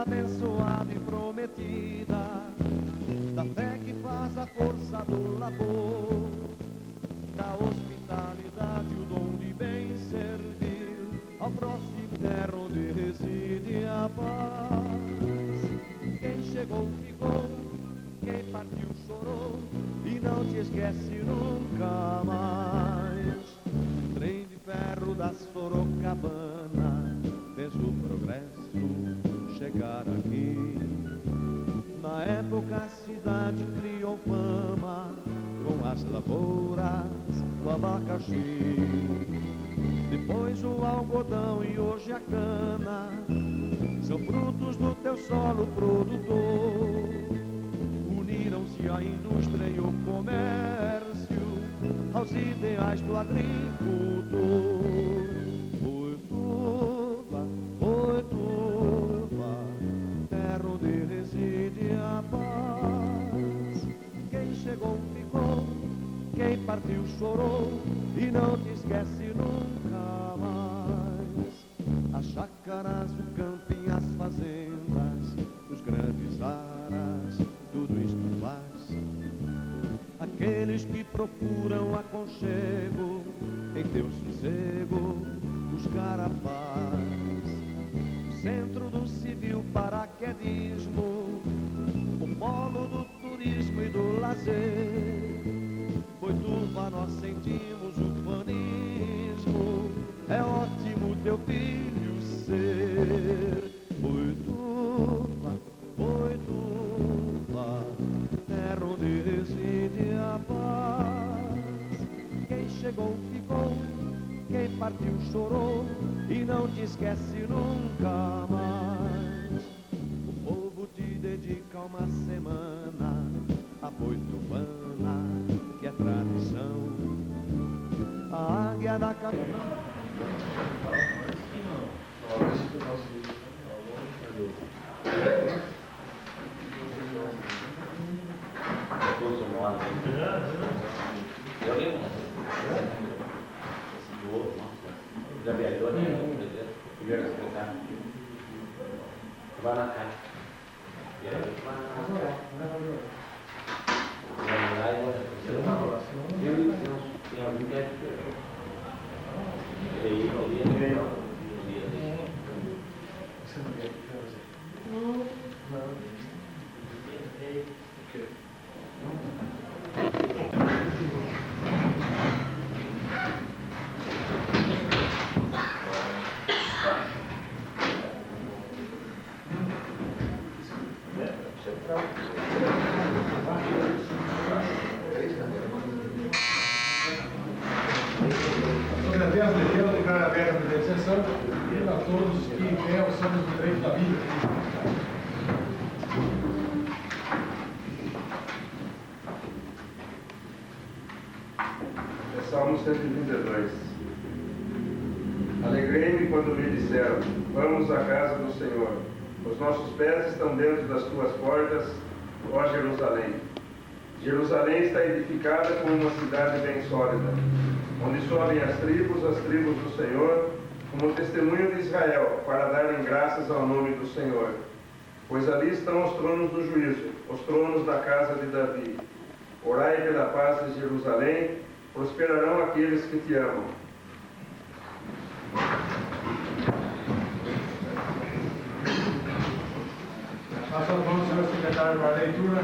[SPEAKER 1] abençoada e prometida, da fé que faz a força do labor, da hospitalidade, o dom de bem servir ao próximo, terra onde reside a paz. Quem chegou ficou, quem partiu chorou e não te esquece nunca mais. Trem de ferro das Sorocabanas fez o progresso chegar aqui. Na época a cidade criou fama com as lavouras do abacaxi. Depois o algodão e hoje a cana são frutos do teu solo produtor. Uniram-se a indústria e o comércio aos ideais do agricultor. Boituva, Boituva, chegou ficou, quem partiu chorou e não te esquece nunca mais. As chácaras, o camping, as fazendas, os grandes aras, tudo isto faz. Aqueles que procuram aconchego, em teu sossego, buscar a paz. O centro do civil paraquedismo, o polo do turismo e do lazer. Boituva nós sentimos ufanismo, é ótimo teu filho ser. Boituva, Boituva, terra onde reside a paz. Quem chegou ficou, quem partiu chorou e não te esquece nunca mais. O povo te dedica uma semana a boituvana, que é tradição. A águia da capital.
[SPEAKER 7] Já viajou, né? Primeiro secretário. Vai na casa. E aí, vai lá e tem algum que é diferente. E aí,
[SPEAKER 3] Você não quer fazer? Não.
[SPEAKER 2] Agradeço as legendas, declaro aberta a presente sessão e a todos que vêm ao Santos do Direito da Vida.
[SPEAKER 4] Salmo 132. Alegrei-me quando me disseram, vamos à casa do Senhor. Os nossos pés estão dentro das tuas portas, ó Jerusalém. Jerusalém está edificada como uma cidade bem sólida, onde sobem as tribos do Senhor, como testemunho de Israel, para darem graças ao nome do Senhor. Pois ali estão os tronos do juízo, os tronos da casa de Davi. Orai pela paz de Jerusalém, prosperarão aqueles que te amam.
[SPEAKER 2] Faça as mãos, senhor secretário, para a leitura.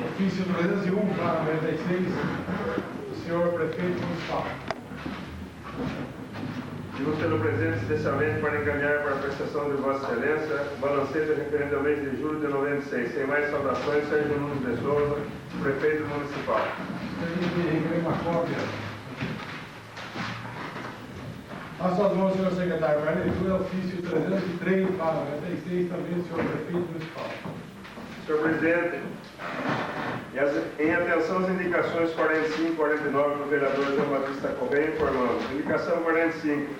[SPEAKER 2] Ofício 301/96, do senhor prefeito municipal.
[SPEAKER 4] Digo pelo presente especialmente para encaminhar para a prestação de Vossa Excelência o balancete referente ao mês de julho de 96. Sem mais saudações, Sérgio Nunes de Souza, prefeito municipal.
[SPEAKER 2] Requerei uma cópia. Faça as mãos, senhor secretário, para a leitura. Ofício 303/96, também do senhor prefeito municipal.
[SPEAKER 4] Senhor presidente, em atenção às indicações 45 e 49 do vereador João Batista Coben, informamos. Indicação 45.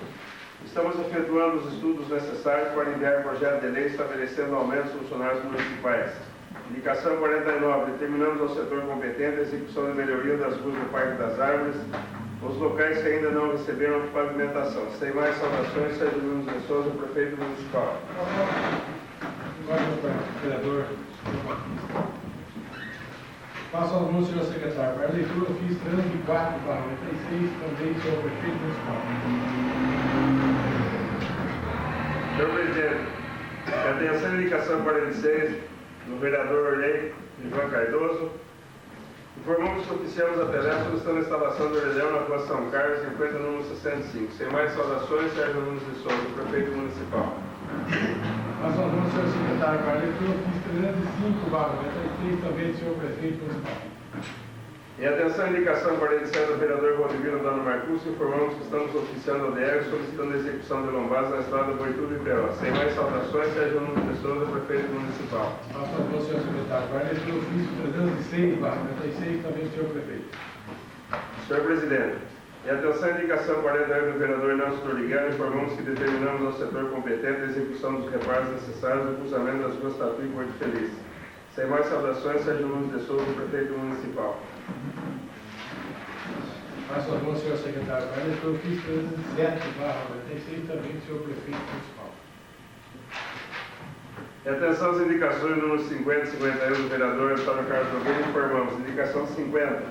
[SPEAKER 4] Estamos efetuando os estudos necessários para enviar projeto de lei estabelecendo aumento dos funcionários municipais. Indicação 49. Determinamos ao setor competente a execução de melhoria das ruas do Parque das Árvores, nos locais que ainda não receberam pavimentação. Sem mais saudações, Sérgio Nunes de Souza, prefeito municipal.
[SPEAKER 2] Vereador. Faça as mãos, senhor secretário, para a leitura. Ofício 304/96, também do senhor prefeito municipal.
[SPEAKER 4] Senhor presidente, em atenção à indicação 46 do vereador Orley Ivan Cardoso, informamos que oficiamos a tarefa solicitando a instalação do orelhão na rua São Carlos, 50, número 65. Sem mais saudações, Sérgio Nunes de Souza, prefeito municipal.
[SPEAKER 2] Faça as mãos, senhor secretário, para a leitura. Ofício 305/96, também do senhor prefeito municipal.
[SPEAKER 4] Em atenção à indicação 47 do vereador Rodrigo Dano Marcus, informamos que estamos oficiando a DR solicitando a execução de lombadas na estrada Boituva e Peó. Sem mais saudações, Sérgio Nunes de Souza, prefeito municipal.
[SPEAKER 2] Faça as mãos, senhor secretário, para a leitura. Ofício 306/96, também do senhor prefeito.
[SPEAKER 4] Senhor presidente, em atenção à indicação 48 do vereador Nelson Torligano, informamos que determinamos ao setor competente a execução dos reparos necessários ao cruzamento das ruas Tatu e Porto Feliz. Sem mais saudações, Sérgio Nunes de Souza, prefeito municipal.
[SPEAKER 2] Faço a mão, senhor secretário. Para eleitor, fiz 307/96, também, senhor prefeito municipal.
[SPEAKER 4] Em atenção às indicações número 50 e 51 do vereador Antônio Carlos Nogueira, informamos. Indicação 50.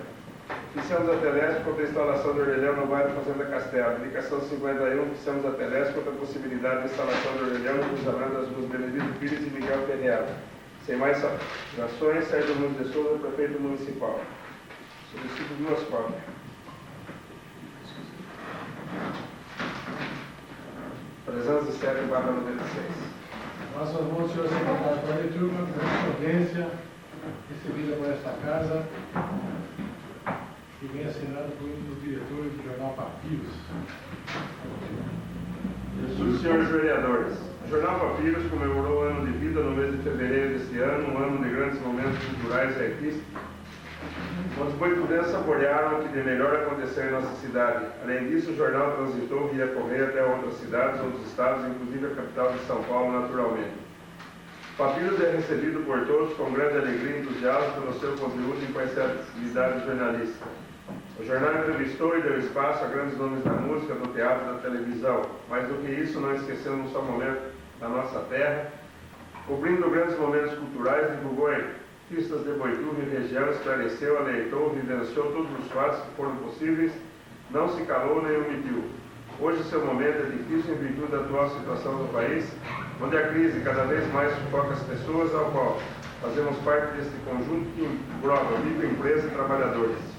[SPEAKER 4] Oficiamos a Telesp contra a instalação de orelhão no bairro Fazenda Castelo. Indicação 51. Oficiamos a Telesp contra a possibilidade de instalação de orelhão no cruzamento das ruas Benedito Pires e Miguel Ferreira. Sem mais ações, Sérgio Nunes de Souza, prefeito municipal. Solicito 2 cópias. Presença 7/96.
[SPEAKER 2] Faço as mãos, senhor secretário. Para leitura, uma correspondência recebida por esta casa, que vem assinada por um dos diretores do jornal Papiros.
[SPEAKER 4] Jesus, senhores vereadores, o Jornal Papiros comemorou o ano de vida no mês de fevereiro deste ano, um ano de grandes momentos culturais e artísticos, onde os boitudenses saborearam o que de melhor aconteceu em nossa cidade. Além disso, o jornal transitou via correio até outras cidades, outros estados, inclusive a capital de São Paulo, naturalmente. Papiros é recebido por todos com grande alegria e entusiasmo pelo seu conteúdo e imparcialidade jornalística. O jornal entrevistou e deu espaço a grandes nomes da música, do teatro e da televisão. Mais do que isso, não esquecemos um só momento da nossa terra. Cobrindo grandes momentos culturais, divulgou pistas de Boituva e região, esclareceu, alertou, vivenciou todos os fatos que foram possíveis, não se calou nem omitiu. Hoje seu momento é difícil em virtude da atual situação do país, onde a crise cada vez mais sufoca as pessoas, ao qual fazemos parte deste conjunto que engloba microempresa e trabalhadores.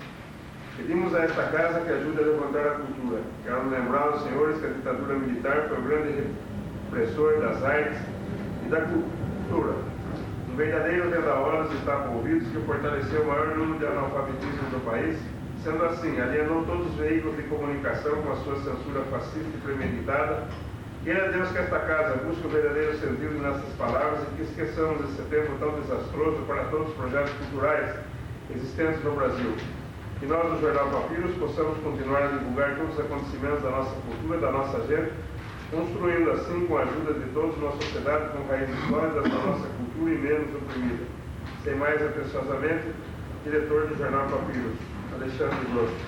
[SPEAKER 4] Pedimos a esta casa que ajude a levantar a cultura. Quero lembrar aos senhores que a ditadura militar foi o grande repressor das artes e da cultura. Um verdadeiro vendaval de tapa-ouvidos que fortaleceu o maior número de analfabetismo do país. Sendo assim, alienou todos os veículos de comunicação com a sua censura fascista e premeditada. Queira Deus que esta casa busque o verdadeiro sentido nessas palavras e que esqueçamos esse tempo tão desastroso para todos os projetos culturais existentes no Brasil. Que nós, do Jornal Papiros, possamos continuar a divulgar todos os acontecimentos da nossa cultura, da nossa gente, construindo assim, com a ajuda de todos, uma sociedade com raízes sólidas da nossa cultura e menos oprimida. Sem mais atenciosamente, diretor do Jornal Papiros, Alexandre Grosso.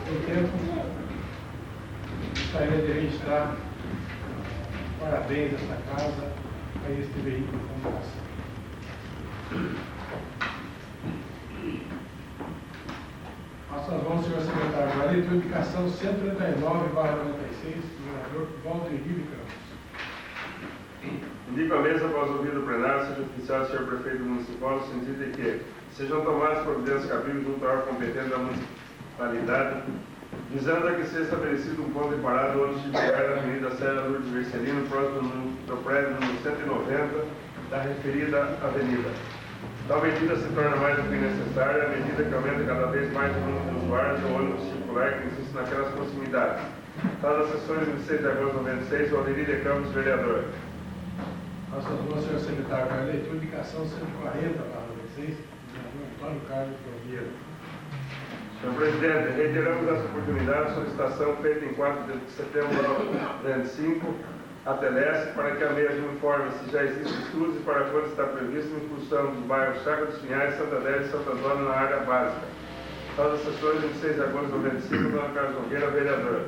[SPEAKER 2] Em tempo, gostaria de registrar parabéns a esta casa, a este veículo de comunicação. Passo as mãos, senhor secretário. A leitura de indicação 139/96, do vereador Walter Ribeiro Campos.
[SPEAKER 4] Indico a mesa após ouvido o plenário, seja oficial do senhor prefeito municipal, no sentido de que sejam tomadas providências cabíveis junto ao órgão competente da municipalidade, visando a que seja estabelecido um ponto de parada onde se lugar da Avenida Sérgio Lourdes Vercelino, próximo do prédio número 190 da referida avenida. Tal medida se torna mais do que necessária à medida que aumenta cada vez mais o número de usuários do ônibus circular que existe naquelas proximidades. Tal das sessões de 26 de agosto de 96, Valdeir de Campos, vereador.
[SPEAKER 2] Passo as mãos, senhor secretário. Para a leitura de indicação 140/96, do vereador Antônio Carlos Nogueira.
[SPEAKER 4] Senhor presidente, reiteramos essa oportunidade de solicitação feita em 4 de setembro de 2025 à Telesp para que a mesma informe se já existem estudos e para quando está previsto a inclusão dos bairros Chaga dos Pinhais, Santa Adélia e Santa Zona na área básica. Tal das sessões de 26 de agosto de 2025, Dona Carlos Nogueira, vereador.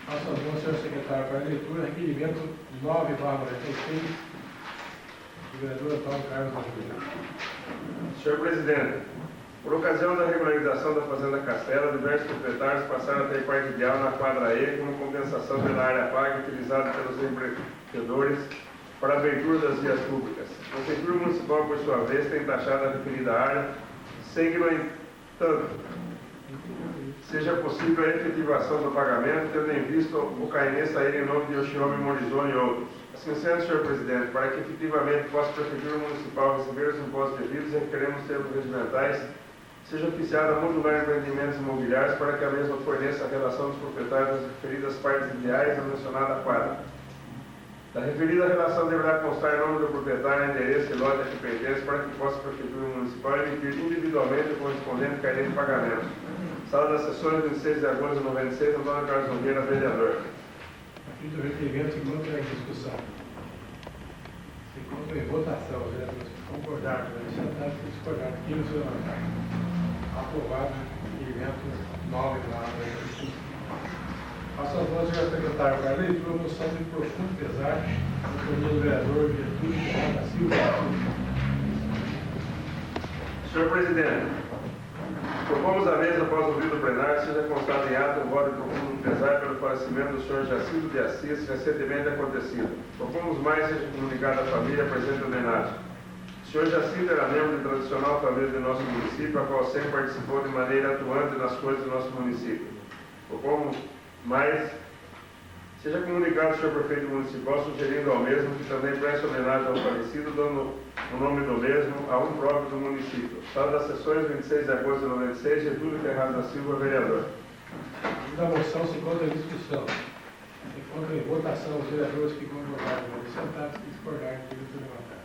[SPEAKER 2] Passo as mãos, senhor secretário. Para a leitura, requerimento 9/96, do vereador Antônio Carlos Nogueira.
[SPEAKER 4] Senhor presidente, por ocasião da regularização da Fazenda Castelo, diversos proprietários passaram a ter parte ideal na quadra E como compensação pela área paga utilizada pelos empreendedores para a abertura das vias públicas. A Prefeitura Municipal, por sua vez, tem taxado a referida área, sem que, no entanto, seja possível a efetivação do pagamento, tendo em vista o CAINE sair em nome de Yoshiomi Morizone e outros. Assim sendo, senhor presidente, para que efetivamente possa a Prefeitura Municipal receber os impostos devidos, requeremos termos regimentais, seja oficiada a modular empreendimentos imobiliários para que a mesma forneça a relação dos proprietários das referidas partes ideais da mencionada quadra. Da referida relação deverá constar em nome do proprietário, endereço e lote a que pertence para que possa a Prefeitura Municipal emitir individualmente o correspondente CAINE de pagamento. Sala das sessões, 26 de agosto de 96, Antônio Carlos Nogueira, vereador.
[SPEAKER 2] Aqui do requerimento, se encontra em discussão. Se Enquanto em votação, os vereadores que concordaram com a lei sentados, que discordaram, que no seu levantar. Aprovado o requerimento 9 lá da lei. Passo as mãos ao secretário para a leitura, moção de profundo pesar, autoria do vereador Getúlio Ferraz da Silva.
[SPEAKER 4] Senhor presidente, propomos à mesa, após o ouvido plenário, seja constado em ato o voto de profundo pesar pelo falecimento do senhor Jacinto de Assis, recentemente acontecido. Propomos mais seja comunicado à família presente homenagem. O senhor Jacinto era membro de tradicional família do nosso município, a qual sempre participou de maneira atuante nas coisas do nosso município. Propomos mais seja comunicado ao senhor prefeito municipal, sugerindo ao mesmo que também preste homenagem ao falecido, dando o nome do mesmo a um próprio do município. Sala das sessões, 26 de agosto de 96, Getúlio Ferraz da Silva, vereador.
[SPEAKER 2] Da moção se encontra em discussão. Se encontra em votação os vereadores que concordaram com a lei sentados, que discordaram, que no seu levantar.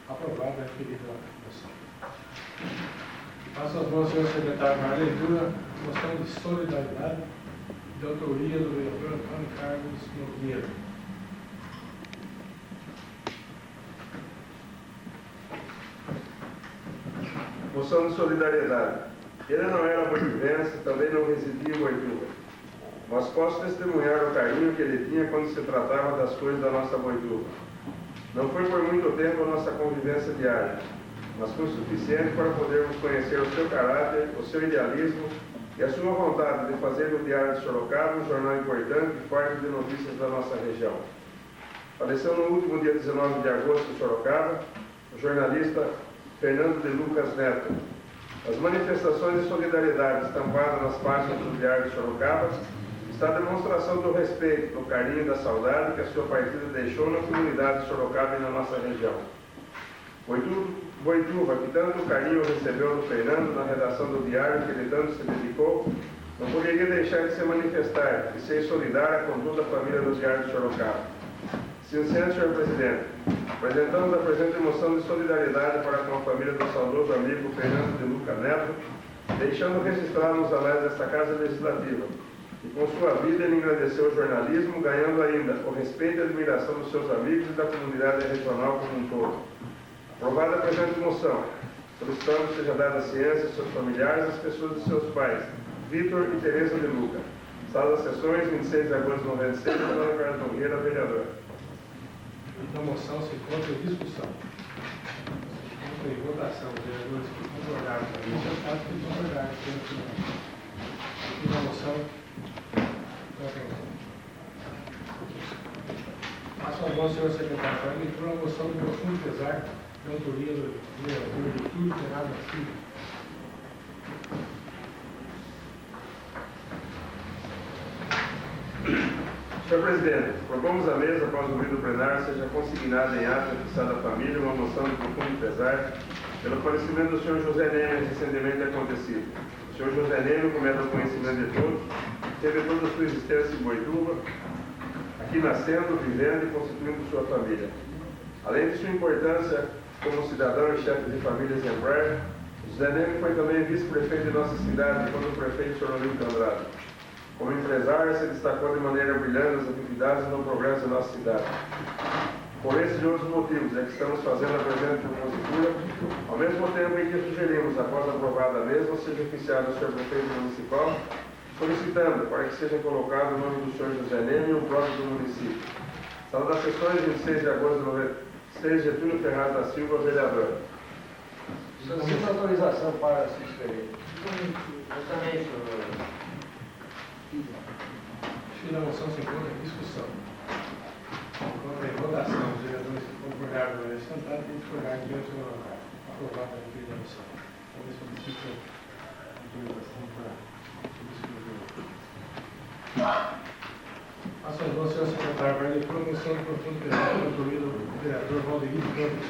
[SPEAKER 2] Aprovada a referida moção. Passo as mãos ao senhor secretário para a leitura, moção de solidariedade, de autoria do vereador Antônio Carlos Nogueira.
[SPEAKER 4] Moção de solidariedade. Ele não era boituvense, também não residia em Boituva. Mas posso testemunhar o carinho que ele tinha quando se tratava das coisas da nossa Boituva. Não foi por muito tempo a nossa convivência diária, mas foi suficiente para podermos conhecer o seu caráter, o seu idealismo e a sua vontade de fazer do Diário de Sorocaba um jornal importante e forte de notícias da nossa região. Faleceu no último dia 19 de agosto em Sorocaba o jornalista Fernando de Lucas Neto. As manifestações de solidariedade estampadas nas páginas do Diário de Sorocaba está a demonstração do respeito, do carinho e da saudade que a sua partida deixou na comunidade de Sorocaba e na nossa região. Boituva, que tanto carinho recebeu do Fernando na redação do diário que ele tanto se dedicou, não poderia deixar de se manifestar e ser solidária com toda a família do Diário de Sorocaba. Sincero, senhor presidente, apresentamos a presente moção de solidariedade para com a família do saudoso amigo Fernando de Lucas Neto, deixando registrado nos anais desta Casa Legislativa. E com sua vida ele engrandeceu o jornalismo, ganhando ainda o respeito e a admiração dos seus amigos e da comunidade regional como um todo. Aprovada a presente moção, solicitando que seja dada ciência aos seus familiares e às pessoas de seus pais, Vitor e Tereza de Luca. Sala das sessões, 26 de agosto de 96, Antônio Carlos Nogueira, vereador.
[SPEAKER 2] Da moção se encontra em discussão. Se encontra em votação os vereadores que concordaram com a lei sentados, que concordaram com a lei. E da moção, passo as mãos ao senhor secretário para a leitura a moção de profundo pesar de autoria do vereador Getúlio Ferraz da Silva.
[SPEAKER 4] Senhor presidente, propomos à mesa, após o ouvido plenário, seja consignada em ato e fixada à família uma moção de profundo pesar pelo falecimento do senhor José Neme, recentemente acontecido. O senhor José Neme, como é do conhecimento de todos, teve toda a sua existência em Boituva, aqui nascendo, vivendo e constituindo sua família. Além de sua importância como cidadão e chefe de família exemplar, José Neme foi também vice-prefeito de nossa cidade, quando o prefeito Sr. Olímpio Andrade. Como empresário, se destacou de maneira brilhante nas atividades e no progresso da nossa cidade. Por esses e outros motivos é que estamos fazendo a presente propositura, ao mesmo tempo em que sugerimos, após aprovada a mesma, seja oficiado o Sr. Prefeito Municipal, solicitando para que seja colocado o nome do Sr. José Neme e o próprio do município. Sala das sessões, 26 de agosto de 96, Getúlio Ferraz da Silva, vereador.
[SPEAKER 5] Solicito autorização para se inscrever. Eu também, senhor.
[SPEAKER 2] O da moção se encontra em discussão. Se encontra em votação os vereadores que concordaram com a lei sentados e discordaram que no seu levantar. Aprovada a referida moção. Então, solicito autorização para subscrever. Passo as mãos ao senhor secretário para a leitura da moção de profundo pesar de autoria do vereador Valdemir Campos.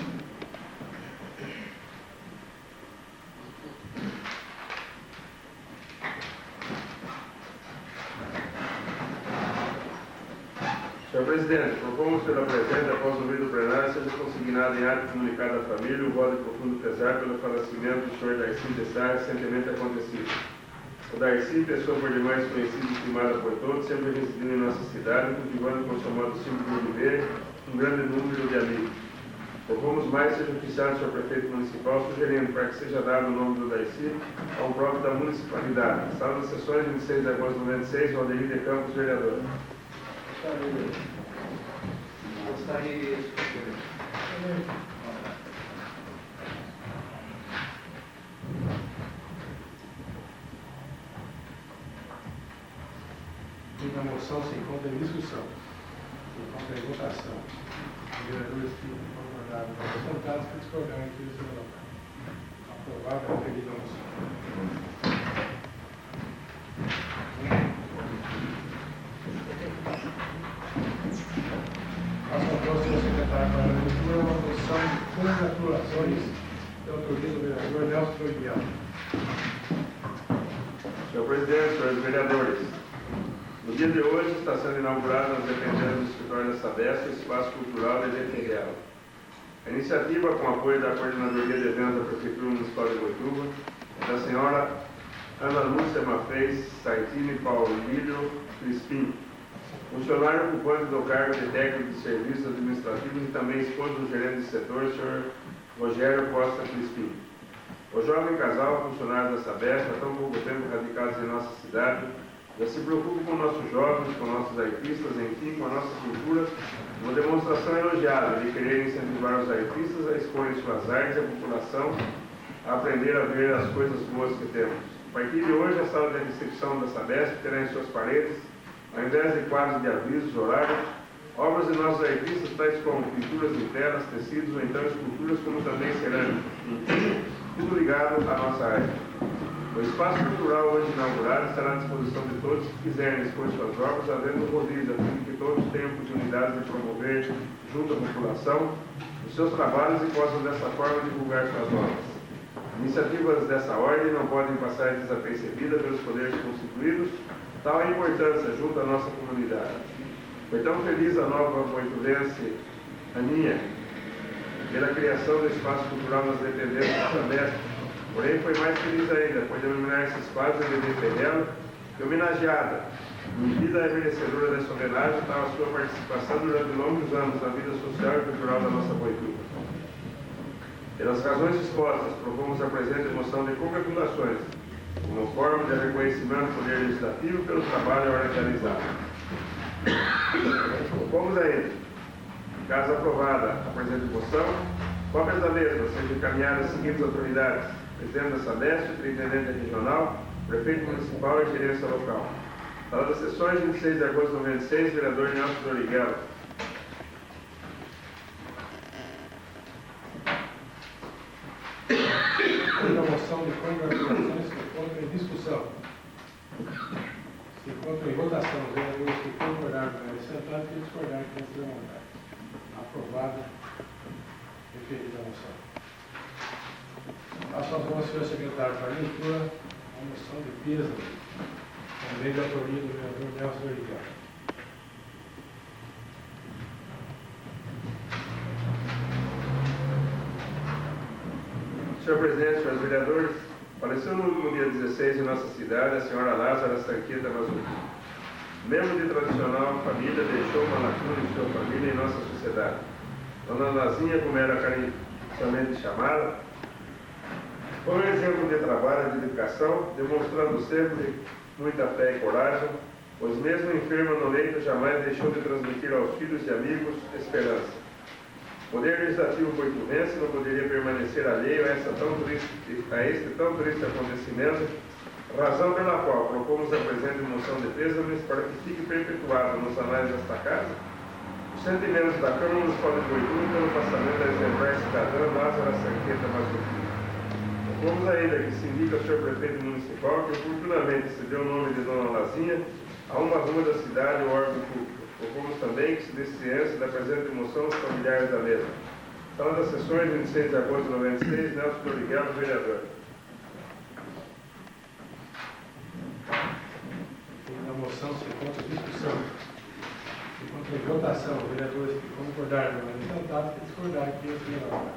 [SPEAKER 4] Senhor presidente, propomos pela presente, após o ouvido plenário, seja consignado em ato comunicado à família o voto de profundo pesar pelo falecimento do senhor Darcy de Sá, recentemente acontecido. O Darcy, pessoa por demais conhecida e estimada por todos, sempre residindo em nossa cidade, cultivando com seu modo simples de viver um grande número de amigos. Propomos mais seja oficiado o senhor prefeito municipal, sugerindo para que seja dado o nome do Darcy ao próprio da municipalidade. Sala das sessões, 26 de agosto de 96, Valdemir de Campos, vereador.
[SPEAKER 7] Gostaria de
[SPEAKER 2] A moção se encontra em discussão. Se encontra em votação. Os vereadores que concordaram com os resultados que discordaram que eles serão aprovados a referida moção. Passo a voz, senhor secretário, para a leitura uma moção de congratulações de autoria do vereador Nelson Floriano.
[SPEAKER 4] Senhor presidente, senhores vereadores, no dia de hoje está sendo inaugurado nas dependências do escritório da Sabesp o Espaço Cultural da EDFRL. A iniciativa, com apoio da Coordenadoria de Eventos da Prefeitura Municipal de Boituva, é da senhora Ana Lúcia Mafez Sartini Paulílio Crispim, funcionário ocupante do cargo de técnico de serviços administrativos e também esposo do gerente de setor, senhor Rogério Costa Crispim. O jovem casal, funcionário da Sabesp, há tão pouco tempo radicados em nossa cidade, já se preocupa com nossos jovens, com nossos artistas, enfim, com a nossa cultura, uma demonstração elogiável de querer incentivar os artistas a exporem suas artes e a população a aprender a ver as coisas boas que temos. A partir de hoje, a sala de recepção da Sabesp terá em suas paredes, ao invés de quadros de avisos, horários, obras de nossos artistas, tais como pinturas em telas, tecidos ou então esculturas, como também cerâmica, enfim, tudo ligado à nossa arte. O espaço cultural hoje inaugurado estará à disposição de todos que quiserem expor suas obras, havendo rodízio, a fim de que todos tenham oportunidade de promover, junto à população, os seus trabalhos e possam, dessa forma, divulgar suas obras. Iniciativas dessa ordem não podem passar desapercebidas pelos poderes constituídos, tal a importância junto à nossa comunidade. Foi tão feliz a nova boituvense Aninha pela criação do espaço cultural nas dependências da Sabesp. Porém, foi mais feliz ainda por denominar esse espaço de EDFRL que homenageada, em vida merecedora dessa homenagem, tal a sua participação durante longos anos na vida social e cultural da nossa Boituva. Pelas razões expostas, propomos a presente moção de congratulações, como forma de reconhecimento do Poder Legislativo pelo trabalho realizado. Propomos ainda, caso aprovada a presente moção, cópias da mesma sejam encaminhadas às seguintes autoridades: presidente da Sabesp, superintendente regional, prefeito municipal e gerência local. Sala das sessões, 26 de agosto de 96, vereador Nelson Doriguelo.
[SPEAKER 2] A moção de congratulações se encontra em discussão. Se encontra em votação. Os vereadores que concordaram com esse sentado e discordaram com essa vontade. Aprovada. Referida a moção. Passo a voz, senhor secretário, para a leitura, a moção de peso, também de autoria do vereador Nelson Doriguelo.
[SPEAKER 4] Senhor presidente, senhores vereadores, faleceu no último dia 16 em nossa cidade a senhora Lázara Sarqueta Mazuki. Membro de tradicional família, deixou uma lacuna em sua família e em nossa sociedade. Dona Lazinha, como era carinhosamente chamada, foi um exemplo de trabalho e de dedicação, demonstrando sempre muita fé e coragem, pois mesmo enferma no leito jamais deixou de transmitir aos filhos e amigos esperança. O Poder Legislativo boituvense não poderia permanecer alheio a este tão triste acontecimento, razão pela qual propomos a presente moção de pêsames para que fique perpetuado nos anais desta casa os sentimentos da Câmara Municipal de Boituva pelo passamento da exemplar cidadã Lázara Sarqueta Mazuki. Propomos ainda que se indique ao senhor prefeito municipal que oportunamente se dê o nome de Dona Lazinha a uma rua da cidade ou órgão público. Propomos também que se dê ciência da presente moção aos familiares da mesma. Sala das sessões, 26 de agosto de 96, Nelson Doriguelo, vereador.
[SPEAKER 2] A moção se encontra em discussão. Se encontra em votação. Os vereadores que concordaram com esse sentado e discordaram que esse não.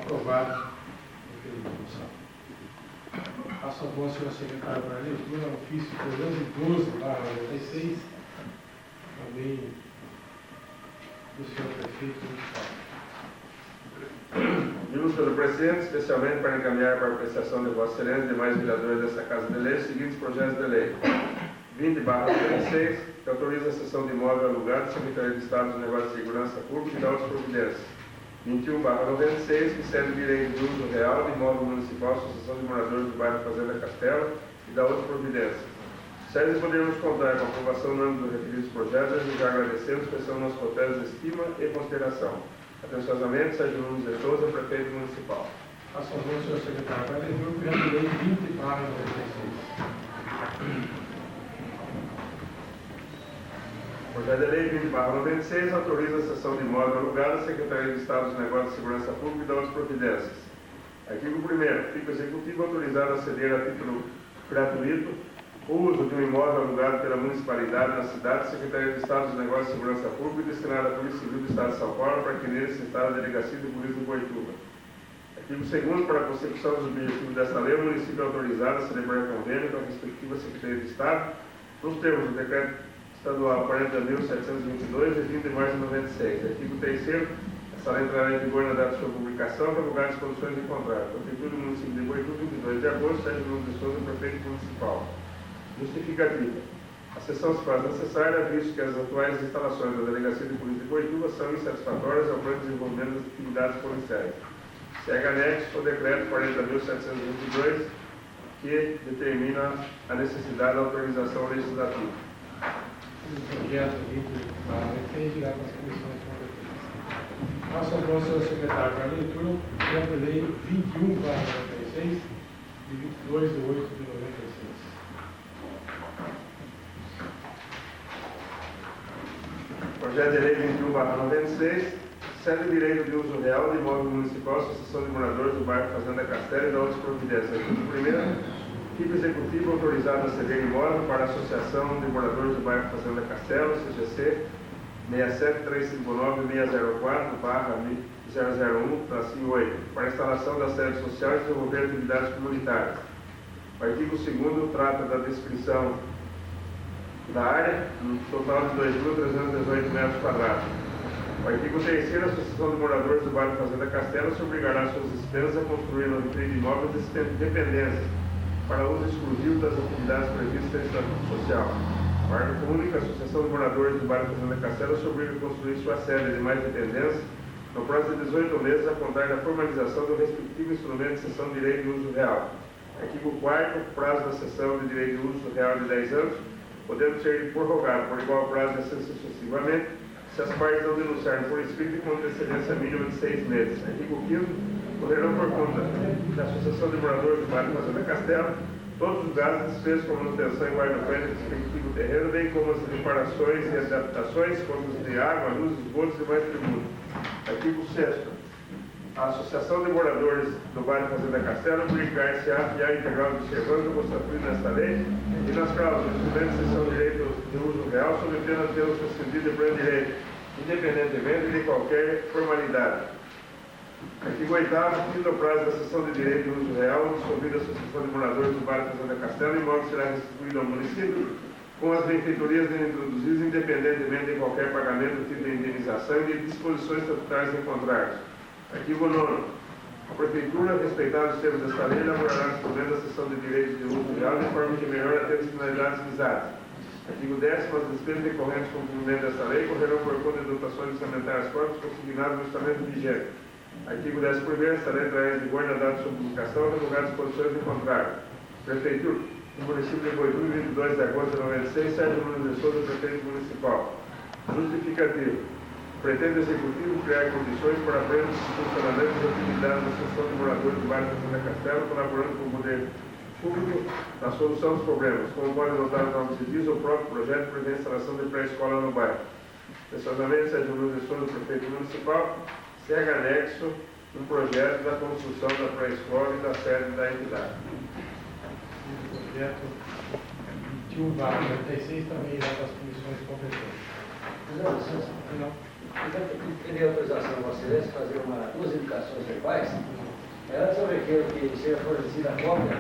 [SPEAKER 2] Aprovado. Referida a moção. Passo a voz, senhor secretário, para a leitura, ofício 312/96, também do senhor prefeito municipal.
[SPEAKER 4] Pedimos pelo presidente, especialmente para encaminhar para a apreciação de Vossa Excelência e demais vereadores dessa Casa de Lei os seguintes projetos de lei. 20/96, que autoriza a cessão de imóvel alugado à Secretaria de Estado dos Negócios de Segurança Pública e da outras providências. 21/96, que cede direito de uso real de imóvel municipal à Associação de Moradores do Bairro Fazenda Castelo e da outras providências. Se podermos contar com a aprovação no âmbito dos referidos projetos, desde já agradecemos, expressão nosso protestos de estima e consideração. Atenciosamente, Sérgio Nunes de Souza, Prefeito Municipal.
[SPEAKER 2] Faça favor, senhor secretário, para a leitura do projeto de lei 20/96.
[SPEAKER 4] Projeto de Lei 20/96 autoriza a cessão de imóvel alugado à Secretaria de Estado dos Negócios de Segurança Pública e da outras providências. Artigo 1º. Fica o Executivo autorizado a ceder a título gratuito o uso de um imóvel alugado pela municipalidade na cidade, Secretaria de Estado dos Negócios de Segurança Pública e destinado à Polícia Civil do Estado de São Paulo para que nele se instale a Delegacia de Polícia de Boituva. Artigo 2º. Para a consecução dos objetivos desta lei, o município é autorizado a celebrar convênio com a respectiva Secretaria de Estado nos termos do Decreto Estadual 40.722, de 20 de março de 96. Artigo 3º. Essa lei entrará em vigor na data de sua publicação, para lugar as condições de contrato. Prefeitura do município de Boituva, 22 de agosto, Sérgio Nunes de Souza, Prefeito Municipal. Justificativa. A cessão se faz necessária, visto que as atuais instalações da Delegacia de Polícia de Boituva são insatisfatórias ao plano de desenvolvimento das atividades policiais. Segue anexo ao Decreto 40.722, que determina a necessidade da autorização legislativa.
[SPEAKER 2] O projeto 20/96 irá para as comissões competentes. Faça favor, senhor secretário, para a leitura do projeto de lei 21/96, de 22 de 8 de 96.
[SPEAKER 4] Projeto de Lei 21/96 cede o direito de uso real de imóvel municipal à Associação de Moradores do Bairro Fazenda Castelo e da outras providências. Artigo 1º. Fica o Executivo autorizado a ceder imóvel para a Associação de Moradores do Bairro Fazenda Castelo, CGC 673599-604/001-8, para a instalação da sede social e desenvolver atividades comunitárias. O artigo 2º trata da descrição da área, no total de 2.318 metros quadrados. O artigo 3º, a Associação de Moradores do Bairro Fazenda Castelo se obrigará às suas despesas a construir no referido imóvel de dependências para uso exclusivo das atividades previstas no Estatuto Social. Parágrafo único, a Associação de Moradores do Bairro Fazenda Castelo se obriga a construir sua sede de mais dependências no prazo de 18 meses a contar da formalização do respectivo instrumento de cessão de direito de uso real. Artigo 4º, prazo da cessão de direito de uso real de 10 anos, podendo ser prorrogado por igual prazo e assim sucessivamente, se as partes não denunciarem por escrito e com antecedência mínima de 6 meses. Artigo 5º, poderão por conta da Associação de Moradores do Bairro Fazenda Castelo todos os gastos e despesas com manutenção e guarda-frente do respectivo terreno, bem como as reparações e adaptações, contas de água, luz, esgotos e mais tributos. Artigo 6º. A Associação de Moradores do Bairro Fazenda Castelo obrigar-se a fiar integral observando o constatuído nesta lei e nas cláusulas de cessão de direito de uso real sob pena de tê-lo suspendido de pleno direito, independentemente de qualquer formalidade. Artigo 8º, fim do prazo da cessão de direito de uso real, dissolvida a Associação de Moradores do Bairro Fazenda Castelo, o imóvel será restituído ao município com as benfeitorias introduzidas, independentemente de qualquer pagamento, tipo de indenização e de disposições estatutárias em contratos. Artigo 9º. A Prefeitura, respeitados os termos desta lei, elaborará instrumento da cessão de direitos de uso real de forma que melhore atender as finalidades visadas. Artigo 10º. As despesas decorrentes com o cumprimento desta lei correrão por conta de dotações orçamentárias próprias consignadas no orçamento vigente. Artigo 11º. Esta lei entrará em vigor na data de sua publicação, revogar disposições do contrário. Prefeitura do município de Boituva, 22 de agosto de 96, Sérgio Nunes de Souza, Prefeito Municipal. Justificativo. Pretende o Executivo criar condições para pleno funcionamento das atividades da Associação de Moradores do Bairro Fazenda Castelo, colaborando com o poder público na solução dos problemas, como pode notar no nome diz o próprio projeto prevê a instalação de pré-escola no bairro. Pessoalmente, Sérgio Nunes de Souza, Prefeito Municipal, segue anexo no projeto da construção da pré-escola e da sede da entidade.
[SPEAKER 2] O projeto 21/96 também irá para as comissões competentes.
[SPEAKER 5] Não, licença.
[SPEAKER 2] Não.
[SPEAKER 5] Eu queria autorização de Vossa Excelência fazer duas indicações verbais. Antes eu requeiro que seja fornecida a cópia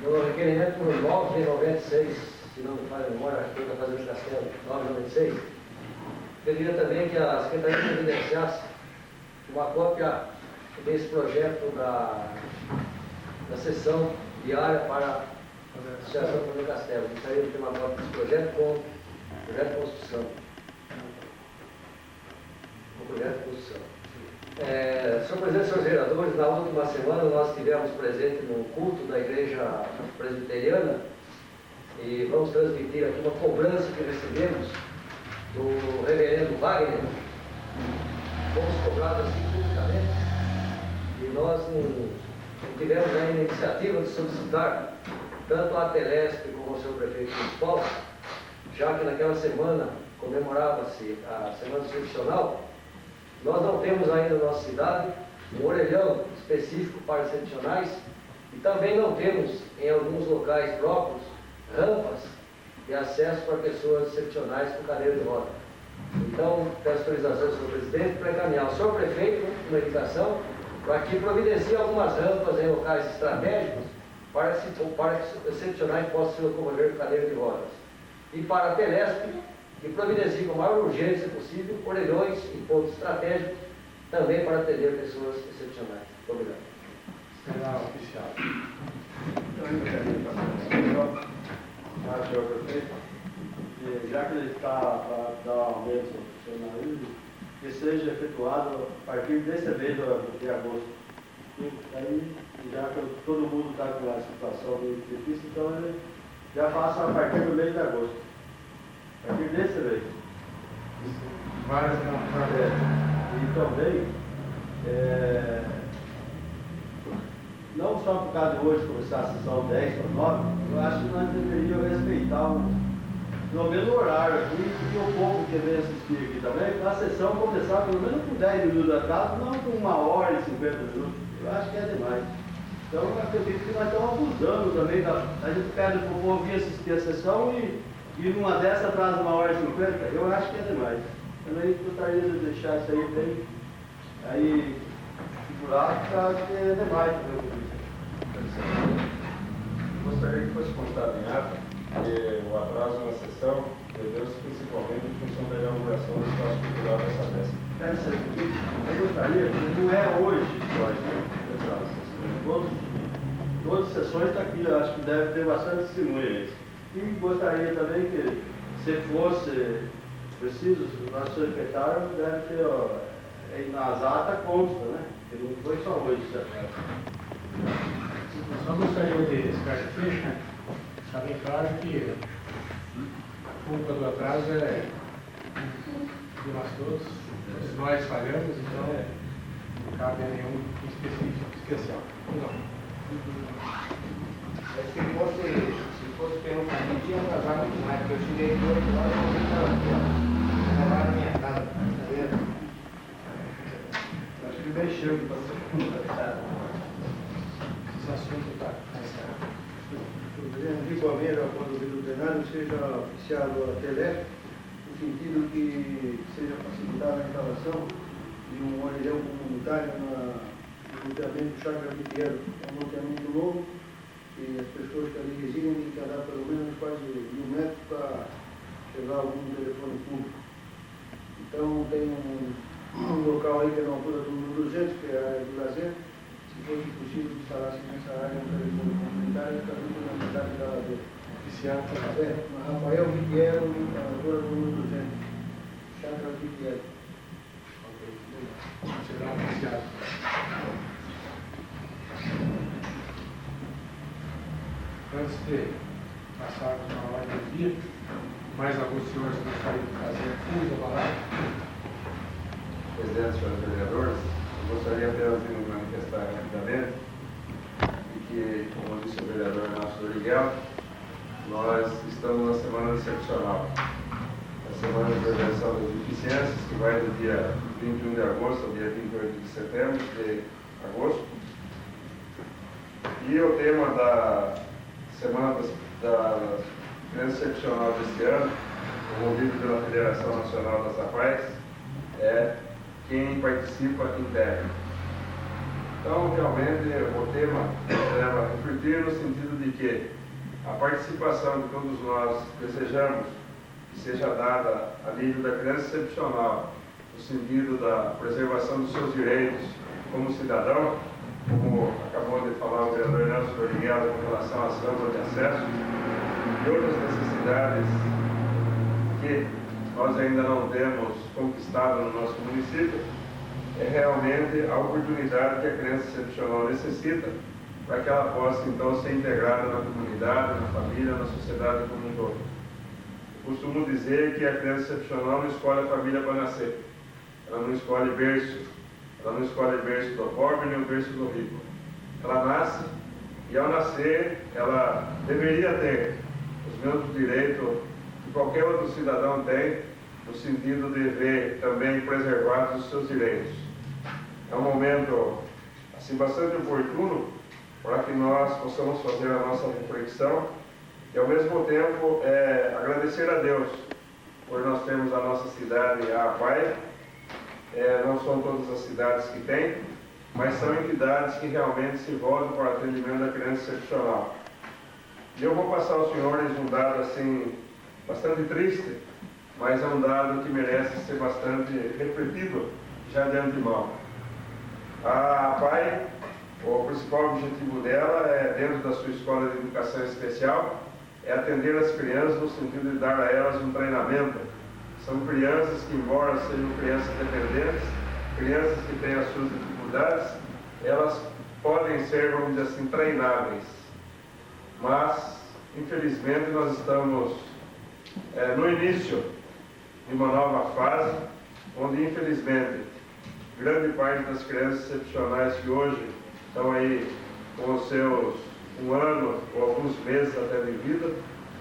[SPEAKER 5] do requerimento por 996, se não me falha a memória, acho que está fazendo Castelo, 996. Pediria também que a Secretaria providenciasse uma cópia desse projeto da sessão diária para a Associação Fazenda Castelo. Gostaria de ter uma nota desse projeto com projeto de construção. Senhor presidente, senhores vereadores, na última semana nós estivemos presentes no culto da igreja presbiteriana e vamos transmitir aqui uma cobrança que recebemos do reverendo Wagner. Fomos cobrados assim publicamente e nós não tivemos a iniciativa de solicitar tanto a Telesp como o seu prefeito municipal, já que naquela semana comemorava-se a Semana Excepcional. Nós não temos ainda na nossa cidade um orelhão específico para excepcionais e também não temos em alguns locais próprios rampas de acesso para pessoas excepcionais com cadeira de roda. Então, peço autorização do senhor presidente para encaminhar ao senhor prefeito uma indicação para que providencie algumas rampas em locais estratégicos para que os excepcionais possam se locomover com cadeira de rodas. E para a Telesp, que providencie com a maior urgência possível orelhões e pontos estratégicos também para atender pessoas excepcionais. Muito obrigado.
[SPEAKER 2] Será oficial.
[SPEAKER 7] Senhor prefeito, já que ele está para dar uma bênção ao funcionário, que seja efetuado a partir desse mês de agosto. E aí, já que todo mundo está com a situação meio difícil, então ele já faça a partir do mês de agosto. A partir desse mês.
[SPEAKER 2] Várias
[SPEAKER 7] E também, não só por causa de hoje começar a sessão 10 para 9, eu acho que nós deveríamos respeitar pelo menos o horário aqui, e o povo que vem assistir aqui também, para a sessão começar pelo menos com 10 minutos atrás, não com 1h e 50 minutos. Eu acho que é demais. Então, eu acredito que nós estamos abusando também. A gente pede para o povo vir assistir a sessão e numa dessa atrasa 1h50, eu acho que é demais. Também gostaria de deixar isso aí bem aí figurado, porque é demais.
[SPEAKER 4] Gostaria que fosse constado em ata que o atraso na sessão deveu-se principalmente em função da inauguração do espaço cultural dessa peça.
[SPEAKER 7] Eu gostaria, não é hoje só, né? Todas as sessões estão aqui, eu acho que deve ter bastante testemunha. E gostaria também que, se fosse preciso, o nosso secretário deve ter, aí nas atas consta, né? Que não foi só hoje, certo?
[SPEAKER 2] Só gostaria de esclarecer, está bem claro que a culpa do atraso é de nós todos nós falhamos, então não cabe a nenhum especial. Não.
[SPEAKER 5] Se fosse pelo caminho, tinha atrasado muito mais, porque eu cheguei aqui 8 horas e não estava na minha casa, tá vendo?
[SPEAKER 7] Acho que mexeu que passou.
[SPEAKER 2] Esse assunto está encerrado.
[SPEAKER 8] Igualmente, quando o vídeo plenário seja oficiado a Telesp, no sentido que seja facilitada a instalação de um orelhão comunitário no loteamento Chácara Vitiero. É um loteamento novo e as pessoas que ali residem têm que andar pelo menos quase 1.000 metros para chegar a algum telefone público. Então tem um local aí que é na altura do número 200, que é a área de lazer. Se fosse possível instalar-se nessa área um telefone comunitário, também na cidade da lazer.
[SPEAKER 2] Oficial está
[SPEAKER 8] Rafael Vitiero, na altura do número 200. Chácara Vitiero.
[SPEAKER 2] será oficial. Antes de passarmos na ordem do dia, mais alguns senhores gostariam de fazer uso da palavra?
[SPEAKER 4] Presidente, senhores vereadores, eu gostaria apenas de me manifestar rapidamente e que, como disse o vereador Márcio Doriguel, nós estamos na semana excepcional, a semana de prevenção das deficiências, que vai do dia 21 de agosto ao dia 28 de setembro de agosto. E o tema da Semana da Criança Excepcional deste ano, promovido pela Federação Nacional das AFAES, é quem participa integra. Então, realmente, o tema leva a refletir no sentido de que a participação que todos nós desejamos que seja dada a nível da criança excepcional, no sentido da preservação dos seus direitos, como cidadão, como acabou de falar o vereador Nelson Doriguela com relação às rampas de acesso e outras necessidades que nós ainda não temos conquistado no nosso município, é realmente a oportunidade que a criança excepcional necessita para que ela possa então ser integrada na comunidade, na família, na sociedade como um todo. Eu costumo dizer que a criança excepcional não escolhe a família para nascer, ela não escolhe berço, ela não escolhe berço do pobre nem o berço do rico. Ela nasce e ao nascer ela deveria ter os mesmos direitos que qualquer outro cidadão tem, no sentido de ver também preservados os seus direitos. É um momento assim, bastante oportuno para que nós possamos fazer a nossa reflexão e ao mesmo tempo agradecer a Deus por nós termos a nossa cidade, a APAI. Não são todas as cidades que têm, mas são entidades que realmente se voltam para o atendimento da criança excepcional. E eu vou passar aos senhores um dado assim, bastante triste, mas é um dado que merece ser bastante refletido já de antemão. A APAI, o principal objetivo dela dentro da sua escola de educação especial, é atender as crianças no sentido de dar a elas um treinamento. São crianças que, embora sejam crianças dependentes, crianças que têm as suas dificuldades, elas podem ser, vamos dizer assim, treináveis. Mas, infelizmente, nós estamos no início de uma nova fase, onde, infelizmente, grande parte das crianças excepcionais que hoje estão aí com os seus 1 ano ou alguns meses até de vida,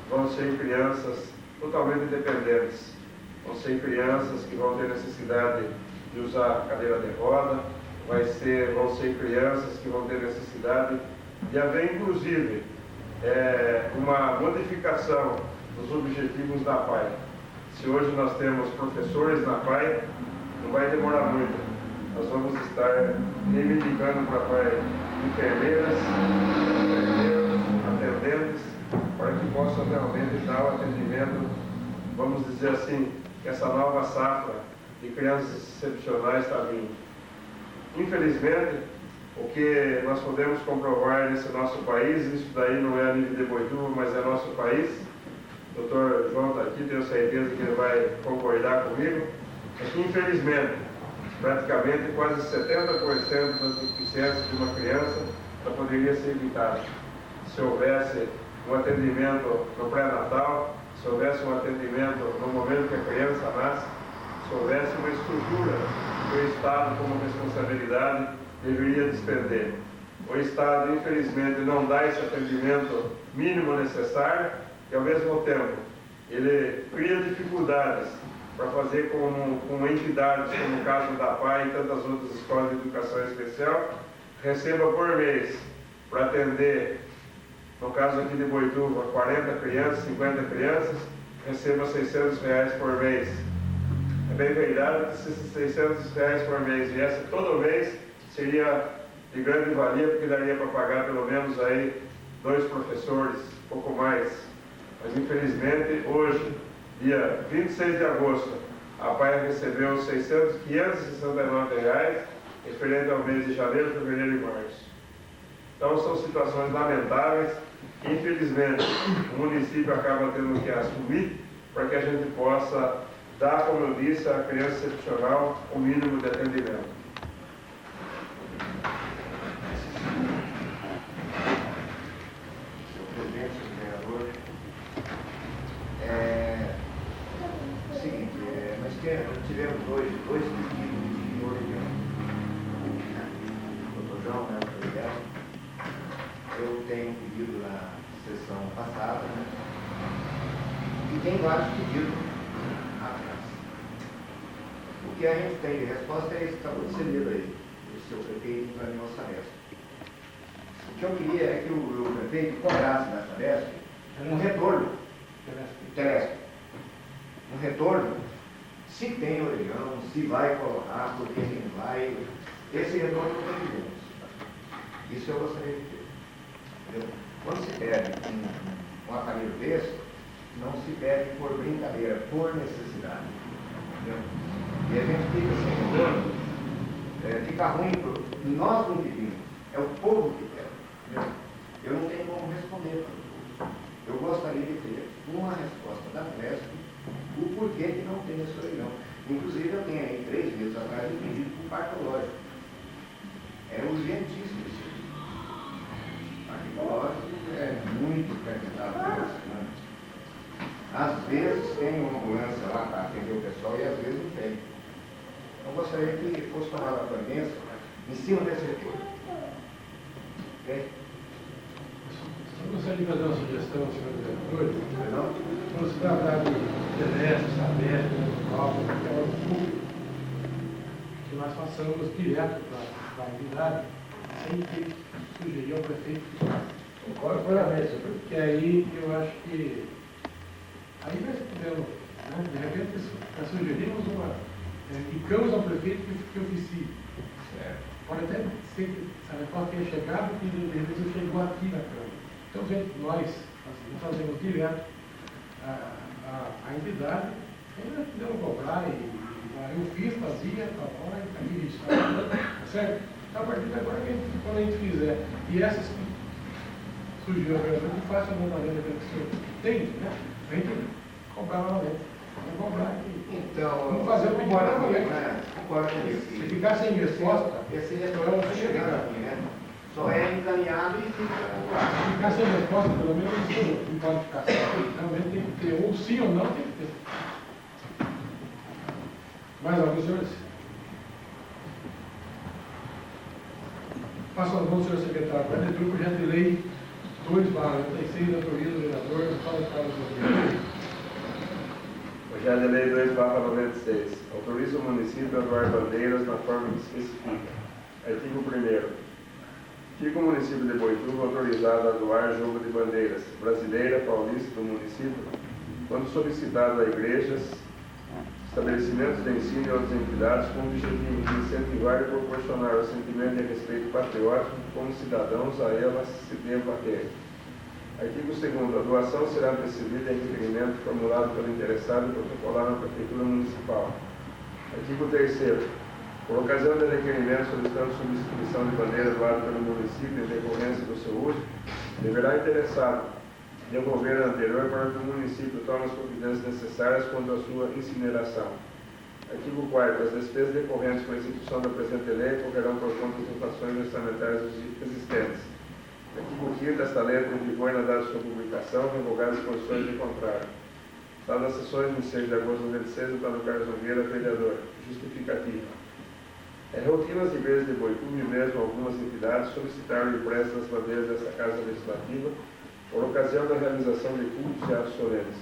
[SPEAKER 4] vão ser crianças totalmente dependentes. Vão ser crianças que vão ter necessidade de usar cadeira de roda, vão ser crianças que vão ter necessidade de haver, inclusive, uma modificação dos objetivos da APAI. Se hoje nós temos professores na APAI, não vai demorar muito. Nós vamos estar reivindicando para a APAI enfermeiras, atendentes, para que possam realmente dar o atendimento, vamos dizer assim, que essa nova safra de crianças excepcionais está vindo. Infelizmente, o que nós podemos comprovar nesse nosso país, isso daí não é a nível de Boituva, mas é nosso país, o doutor João está aqui, tenho certeza que ele vai concordar comigo, é que infelizmente, praticamente quase 70% das deficiências de uma criança já poderia ser evitada. Se houvesse um atendimento no pré-natal, se houvesse um atendimento no momento que a criança nasce, se houvesse uma estrutura que o Estado, como responsabilidade, deveria despender. O Estado, infelizmente, não dá esse atendimento mínimo necessário e, ao mesmo tempo, ele cria dificuldades para fazer com entidades, como o caso da APAI e tantas outras escolas de educação especial, receba por mês para atender, no caso aqui de Boituva, 40 crianças, 50 crianças, receba R$600 por mês. É bem verdade que esses R$600 por mês viesse todo mês, seria de grande valia, porque daria para pagar pelo menos aí 2 professores, pouco mais. Mas infelizmente hoje, dia 26 de agosto, a APAI recebeu R$569 referente ao mês de janeiro, fevereiro e março. Então são situações lamentáveis que infelizmente o município acaba tendo que assumir para que a gente possa dar, como eu disse, à criança excepcional o mínimo de atendimento.
[SPEAKER 5] Senhor presidente, senhor vereador, o seguinte, nós tivemos dois pedidos de orelhão. O doutor João, né, o Miguel, eu tenho um pedido na sessão passada, né, e tem vários pedidos atrás. O que a gente tem de resposta é esse que acabou de ser lido aí, o seu prefeito para mim, o Sabesp. O que eu queria é que o prefeito cobrasse da Sabesp um retorno, um retorno, se tem orelhão, se vai colocar, por que não vai, esse retorno não tem. Isso eu gostaria de ter. Entendeu? Quando se pede um aparelho desse, não se pede por brincadeira, por necessidade. Entendeu? E a gente fica sem retorno, fica ruim, nós não pedimos, é o povo que quer. Eu não tenho como responder para o povo. Eu gostaria de ter uma resposta da Presp, o porquê que não tem esse orelhão. Inclusive, eu tenho aí 3 meses atrás um pedido para o parcológico. É urgentíssimo isso. O parcológico é muito frequentado pela semana. Às vezes tem uma ambulância lá para atender o pessoal e às vezes não tem. Eu gostaria que fosse tomada a providência em cima desse recurso. Ok?
[SPEAKER 2] Eu gostaria de fazer uma sugestão, senhor vereador.
[SPEAKER 5] Não?
[SPEAKER 2] Quando se tratar de Telesp, Sabesp, Municipal, qualquer órgão público, que nós façamos direto para a entidade, sem ter que sugerir ao prefeito que faça.
[SPEAKER 5] Concordo plenamente, senhor.
[SPEAKER 2] Porque aí eu acho que aí nós podemos, né, de repente nós sugerimos indicamos ao prefeito que oficie. Pode até ser que essa reforma tenha chegado e de repente não chegou aqui na Câmara. Então, gente, nós fazemos direto a entidade, ainda podemos cobrar eu fiz, fazia, tá bom, aqui registrado, tá certo? Então, a partir de agora, quando a gente fizer, e essas que surgiu a vereador, que faça a mandamento que o senhor tem, né? A gente cobrar novamente. Vamos cobrar aqui.
[SPEAKER 5] Então,
[SPEAKER 2] vamos fazer o pedido novamente.
[SPEAKER 5] Concordo com isso.
[SPEAKER 2] Se ficar sem resposta,
[SPEAKER 5] Esse retorno está chegando aqui, né? Só é encaminhado e fica lá.
[SPEAKER 2] se ficar sem resposta, pelo menos não pode ficar sem. Realmente tem que ter, ou sim ou não tem que ter. Mais alguns senhores? Passo as mãos, senhor secretário. Para leitura, projeto de lei 2/96, autoria do vereador Paulo Carlos Rodrigues.
[SPEAKER 4] Projeto de lei 2/96. Autoriza o município a doar bandeiras na forma que especifica. Artigo 1º. Fica o município de Boituva autorizado a doar jogo de bandeiras brasileira, paulista do município, quando solicitado a igrejas, estabelecimentos de ensino e outras entidades com o objetivo de incentivar e proporcionar o sentimento de respeito patriótico como cidadãos a elas se devam ter. Artigo 2º. A doação será precedida em requerimento formulado pelo interessado e protocolar na Prefeitura Municipal. Artigo 3º. Por ocasião de requerimento solicitando substituição de bandeira doada pelo município em decorrência do seu uso, deverá interessado devolver a anterior para que o município tome as providências necessárias quanto à sua incineração. Artigo 4º. As despesas decorrentes com a execução da presente lei correrão por conta das infrações orçamentárias existentes. Artigo 5º. Esta lei entra em vigor na data de sua publicação, revogadas as posições de contrário. Está nas sessões de 6 de agosto de 2006, Antônio Carlos Nogueira, vereador. Justificativa. É rotina as igrejas de Boituva e mesmo algumas entidades solicitaram o empréstimo das bandeiras desta Casa Legislativa por ocasião da realização de cultos e atos solenes.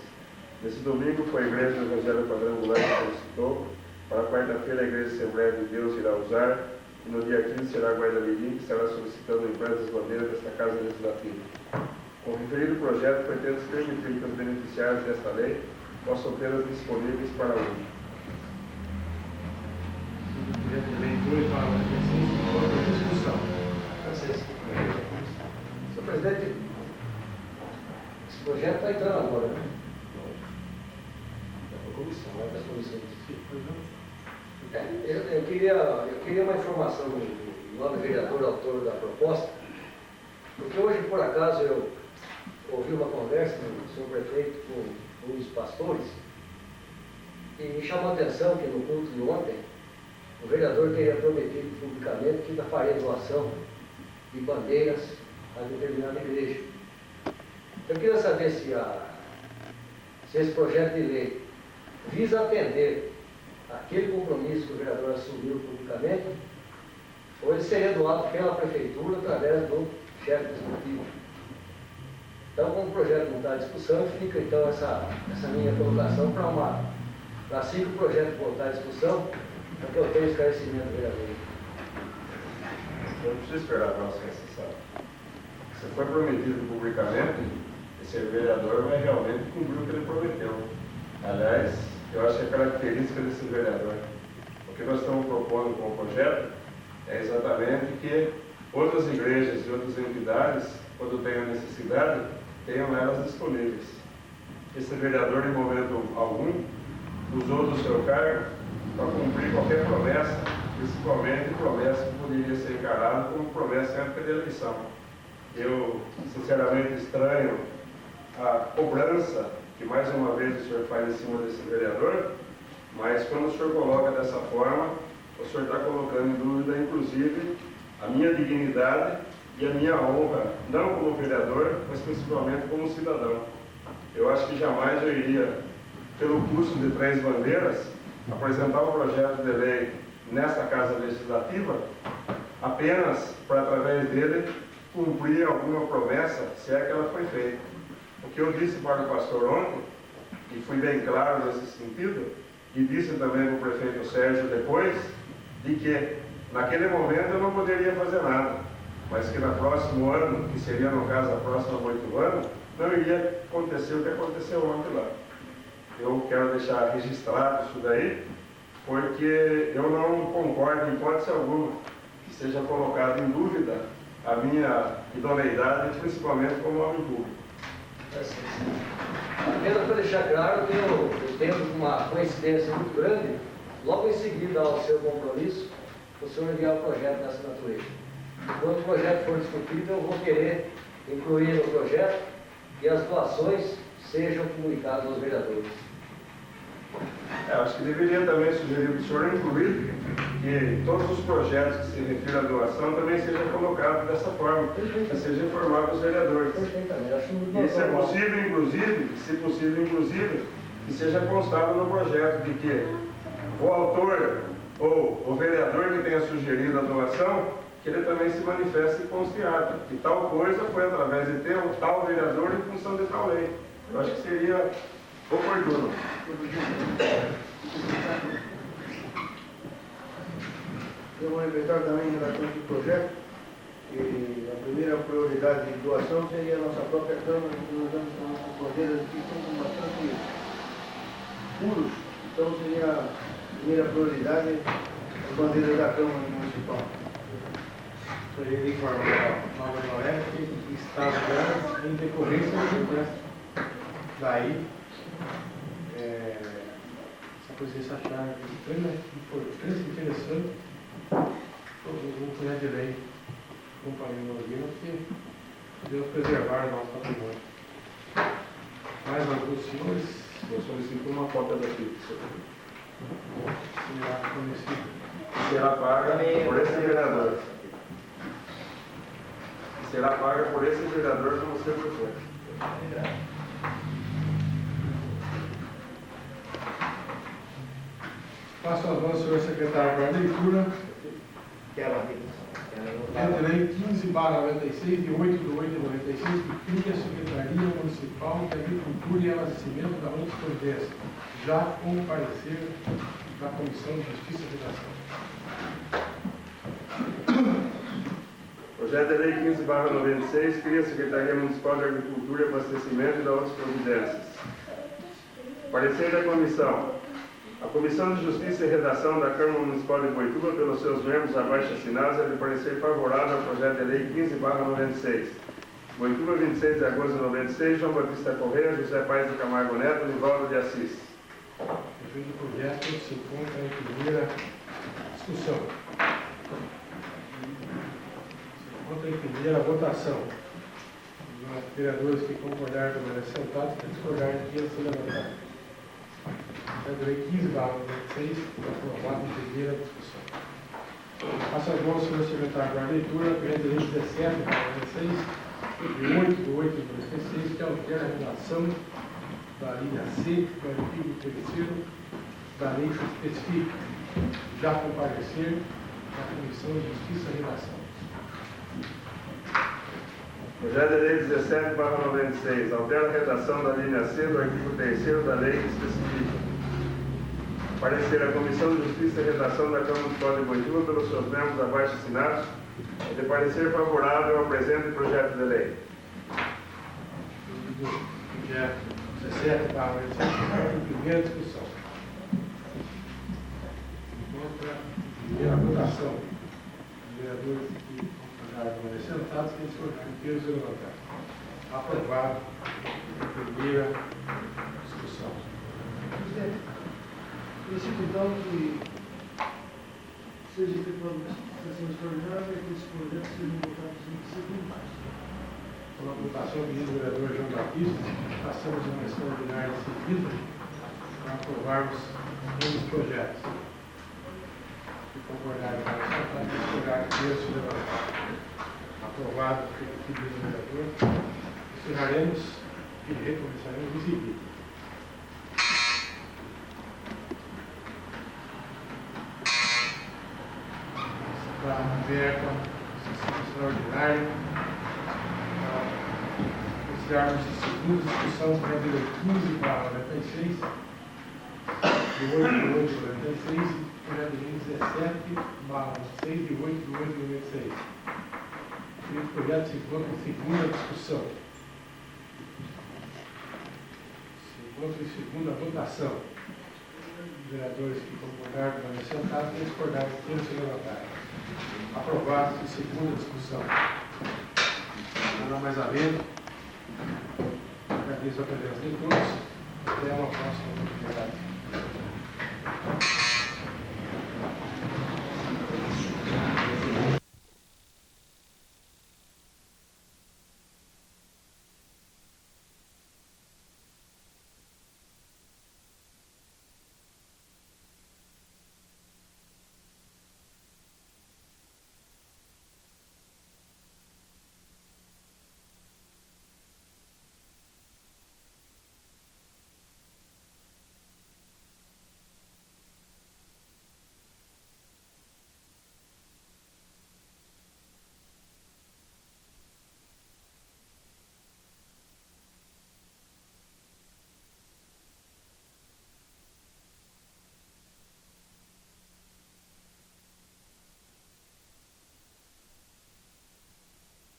[SPEAKER 4] Nesse domingo foi a Igreja do Evangelho Quadrangular que solicitou, para quarta-feira a Igreja Assembleia de Deus irá usar, e no dia 15 será a Guarda Mirim, que estará solicitando o empréstimo das bandeiras desta Casa Legislativa. Com o referido projeto, pretende-se permitir que os beneficiários desta lei possam tê-las disponíveis para uso.
[SPEAKER 2] Projeto de lei 2/96, outra discussão.
[SPEAKER 7] Senhor presidente, esse projeto está entrando agora, né? Da comissão, né? Da comissão. Eu queria uma informação do nobre vereador, autor da proposta, porque hoje, por acaso, eu ouvi uma conversa do senhor prefeito com os pastores, e me chamou a atenção que no culto de ontem, o vereador teria prometido publicamente que ainda faria doação de bandeiras a determinada igreja. Eu queria saber se esse projeto de lei visa atender aquele compromisso que o vereador assumiu publicamente, ou ele seria doado pela prefeitura através do chefe executivo. Então, como o projeto não está à discussão, fica então essa minha colocação para assim que o projeto voltar à discussão, para que eu tenha esclarecimento do vereador.
[SPEAKER 4] Eu não preciso esperar a próxima sessão. Se foi prometido publicamente, esse vereador vai realmente cumprir o que ele prometeu. Aliás, eu acho que a característica desse vereador, o que nós estamos propondo com o projeto, é exatamente que outras igrejas e outras entidades, quando tenham necessidade, tenham elas disponíveis. Esse vereador, em momento algum, usou do seu cargo para cumprir qualquer promessa principalmente promessa que poderia ser encarada como promessa em época de eleição. Eu, sinceramente, estranho a cobrança que, mais uma vez, o senhor faz em cima desse vereador, mas quando o senhor coloca dessa forma, o senhor está colocando em dúvida, inclusive, a minha dignidade e a minha honra, não como vereador, mas principalmente como cidadão. Eu acho que jamais eu iria, pelo curso de 3 bandeiras, apresentar um projeto de lei nesta Casa Legislativa apenas para, através dele, cumprir alguma promessa, se é que ela foi feita. O que eu disse para o pastor ontem, e fui bem claro nesse sentido, e disse também para o prefeito Sérgio depois, de que naquele momento eu não poderia fazer nada, mas que no próximo ano, que seria no caso a próxima 8 anos, não iria acontecer o que aconteceu ontem lá. Eu quero deixar registrado isso daí, porque eu não concordo em hipótese alguma que seja colocado em dúvida a minha idoneidade, principalmente como homem público.
[SPEAKER 9] Apenas para deixar claro que eu tenho uma coincidência muito grande, logo em seguida ao seu compromisso, o senhor enviar o projeto dessa natureza. Quando o projeto for discutido, eu vou querer incluir no projeto que as doações sejam comunicadas aos vereadores.
[SPEAKER 4] Acho que deveria também sugerir para o senhor incluir que todos os projetos que se referem à doação também sejam colocados dessa forma, que seja informado os vereadores. E se é possível, inclusive, que seja constado no projeto de que o autor ou o vereador que tenha sugerido a doação, que ele também se manifeste e conste ato, que tal coisa foi através de ter um tal vereador em função de tal lei. Eu acho que seria oportuno.
[SPEAKER 8] Eu vou repetir também em relação a esse projeto, que a primeira prioridade de doação seria a nossa própria Câmara, que nós estamos com bandeiras que são bastante puros, então seria a primeira prioridade as bandeiras da Câmara Municipal.
[SPEAKER 2] Gostaria de informar a Nova Noé que está agora em decorrência do sequestro. Daí, essa coisa dessa chave de extrema importância interessante, o projeto de lei acompanhando a Guilherme, que Deus preservar o nosso patrimônio. Mais alguns senhores,
[SPEAKER 4] Eu solicito uma cópia da ficha.
[SPEAKER 2] será conhecido.
[SPEAKER 4] Será paga por esse vereador. Será paga por esse vereador como sempre foi.
[SPEAKER 2] Passo as mãos, senhor secretário, para a leitura. Projeto de lei 15/96, de 8 de 8 de 96, que cria a Secretaria Municipal de Agricultura e Abastecimento da Hortifruti, já com parecer da Comissão de Justiça e Redação.
[SPEAKER 4] Projeto de lei 15/96 cria a Secretaria Municipal de Agricultura e Abastecimento e da outras providências. Parecer da Comissão. A Comissão de Justiça e Redação da Câmara Municipal de Boituva, pelos seus membros abaixo assinados, é de parecer favorável ao projeto de lei 15/96. Boituva, 26 de agosto de 96, João Batista Correia, José Paes de Camargo Neto, Nivaldo de Assis.
[SPEAKER 2] O projeto se encontra em primeira discussão. Se encontra em primeira votação. Os vereadores que concordarem permanecer sentados, que discordarem aqui, se levantar. Projeto de lei 15/96, aprovado em primeira discussão. Passo as mãos, senhor secretário, para a leitura, projeto de lei 17/96, de 8 de 8 de 96, que altera a relação da linha C do artigo 3º da lei que especifica, já comparecer na Comissão de Justiça e Redação.
[SPEAKER 4] Projeto de lei 17/96 altera a redação da linha C do artigo 3º da lei que especifica. Parecer a Comissão de Justiça e Redação da Câmara Municipal de Boituva, pelos seus membros abaixo assinados, é de parecer favorável ao presente projeto de lei.
[SPEAKER 2] Projeto 17/96, em primeira discussão. Contra a primeira votação. Os vereadores que concordaram permanecer sentados, que discordarem, que se levantar. Aprovado em primeira discussão.
[SPEAKER 8] Preciso então que seja efetuada a sessão extraordinária e que esses projetos sejam votados em segundo.
[SPEAKER 2] Com a votação do vereador João Batista, passamos a uma extraordinária em seguida para aprovarmos os projetos. Se concordarem com a sessão, esperar que Deus se levantar. Aprovado pelo pedido do vereador, encerraremos e recomeçaremos em seguida. Está aberta a sessão extraordinária. Iniciarmos a segunda discussão para a Lei 15/96, de 8 de 8 de 96, e projeto de lei 17/6 de 8 de 8 de 96. O projeto se encontra em segunda discussão. Se encontra em segunda votação. Os vereadores que concordaram com a sentados e discordaram que se levantaram. Aprovado em segunda discussão. Não há mais havendo. Agradeço a presença de todos. Até uma próxima oportunidade.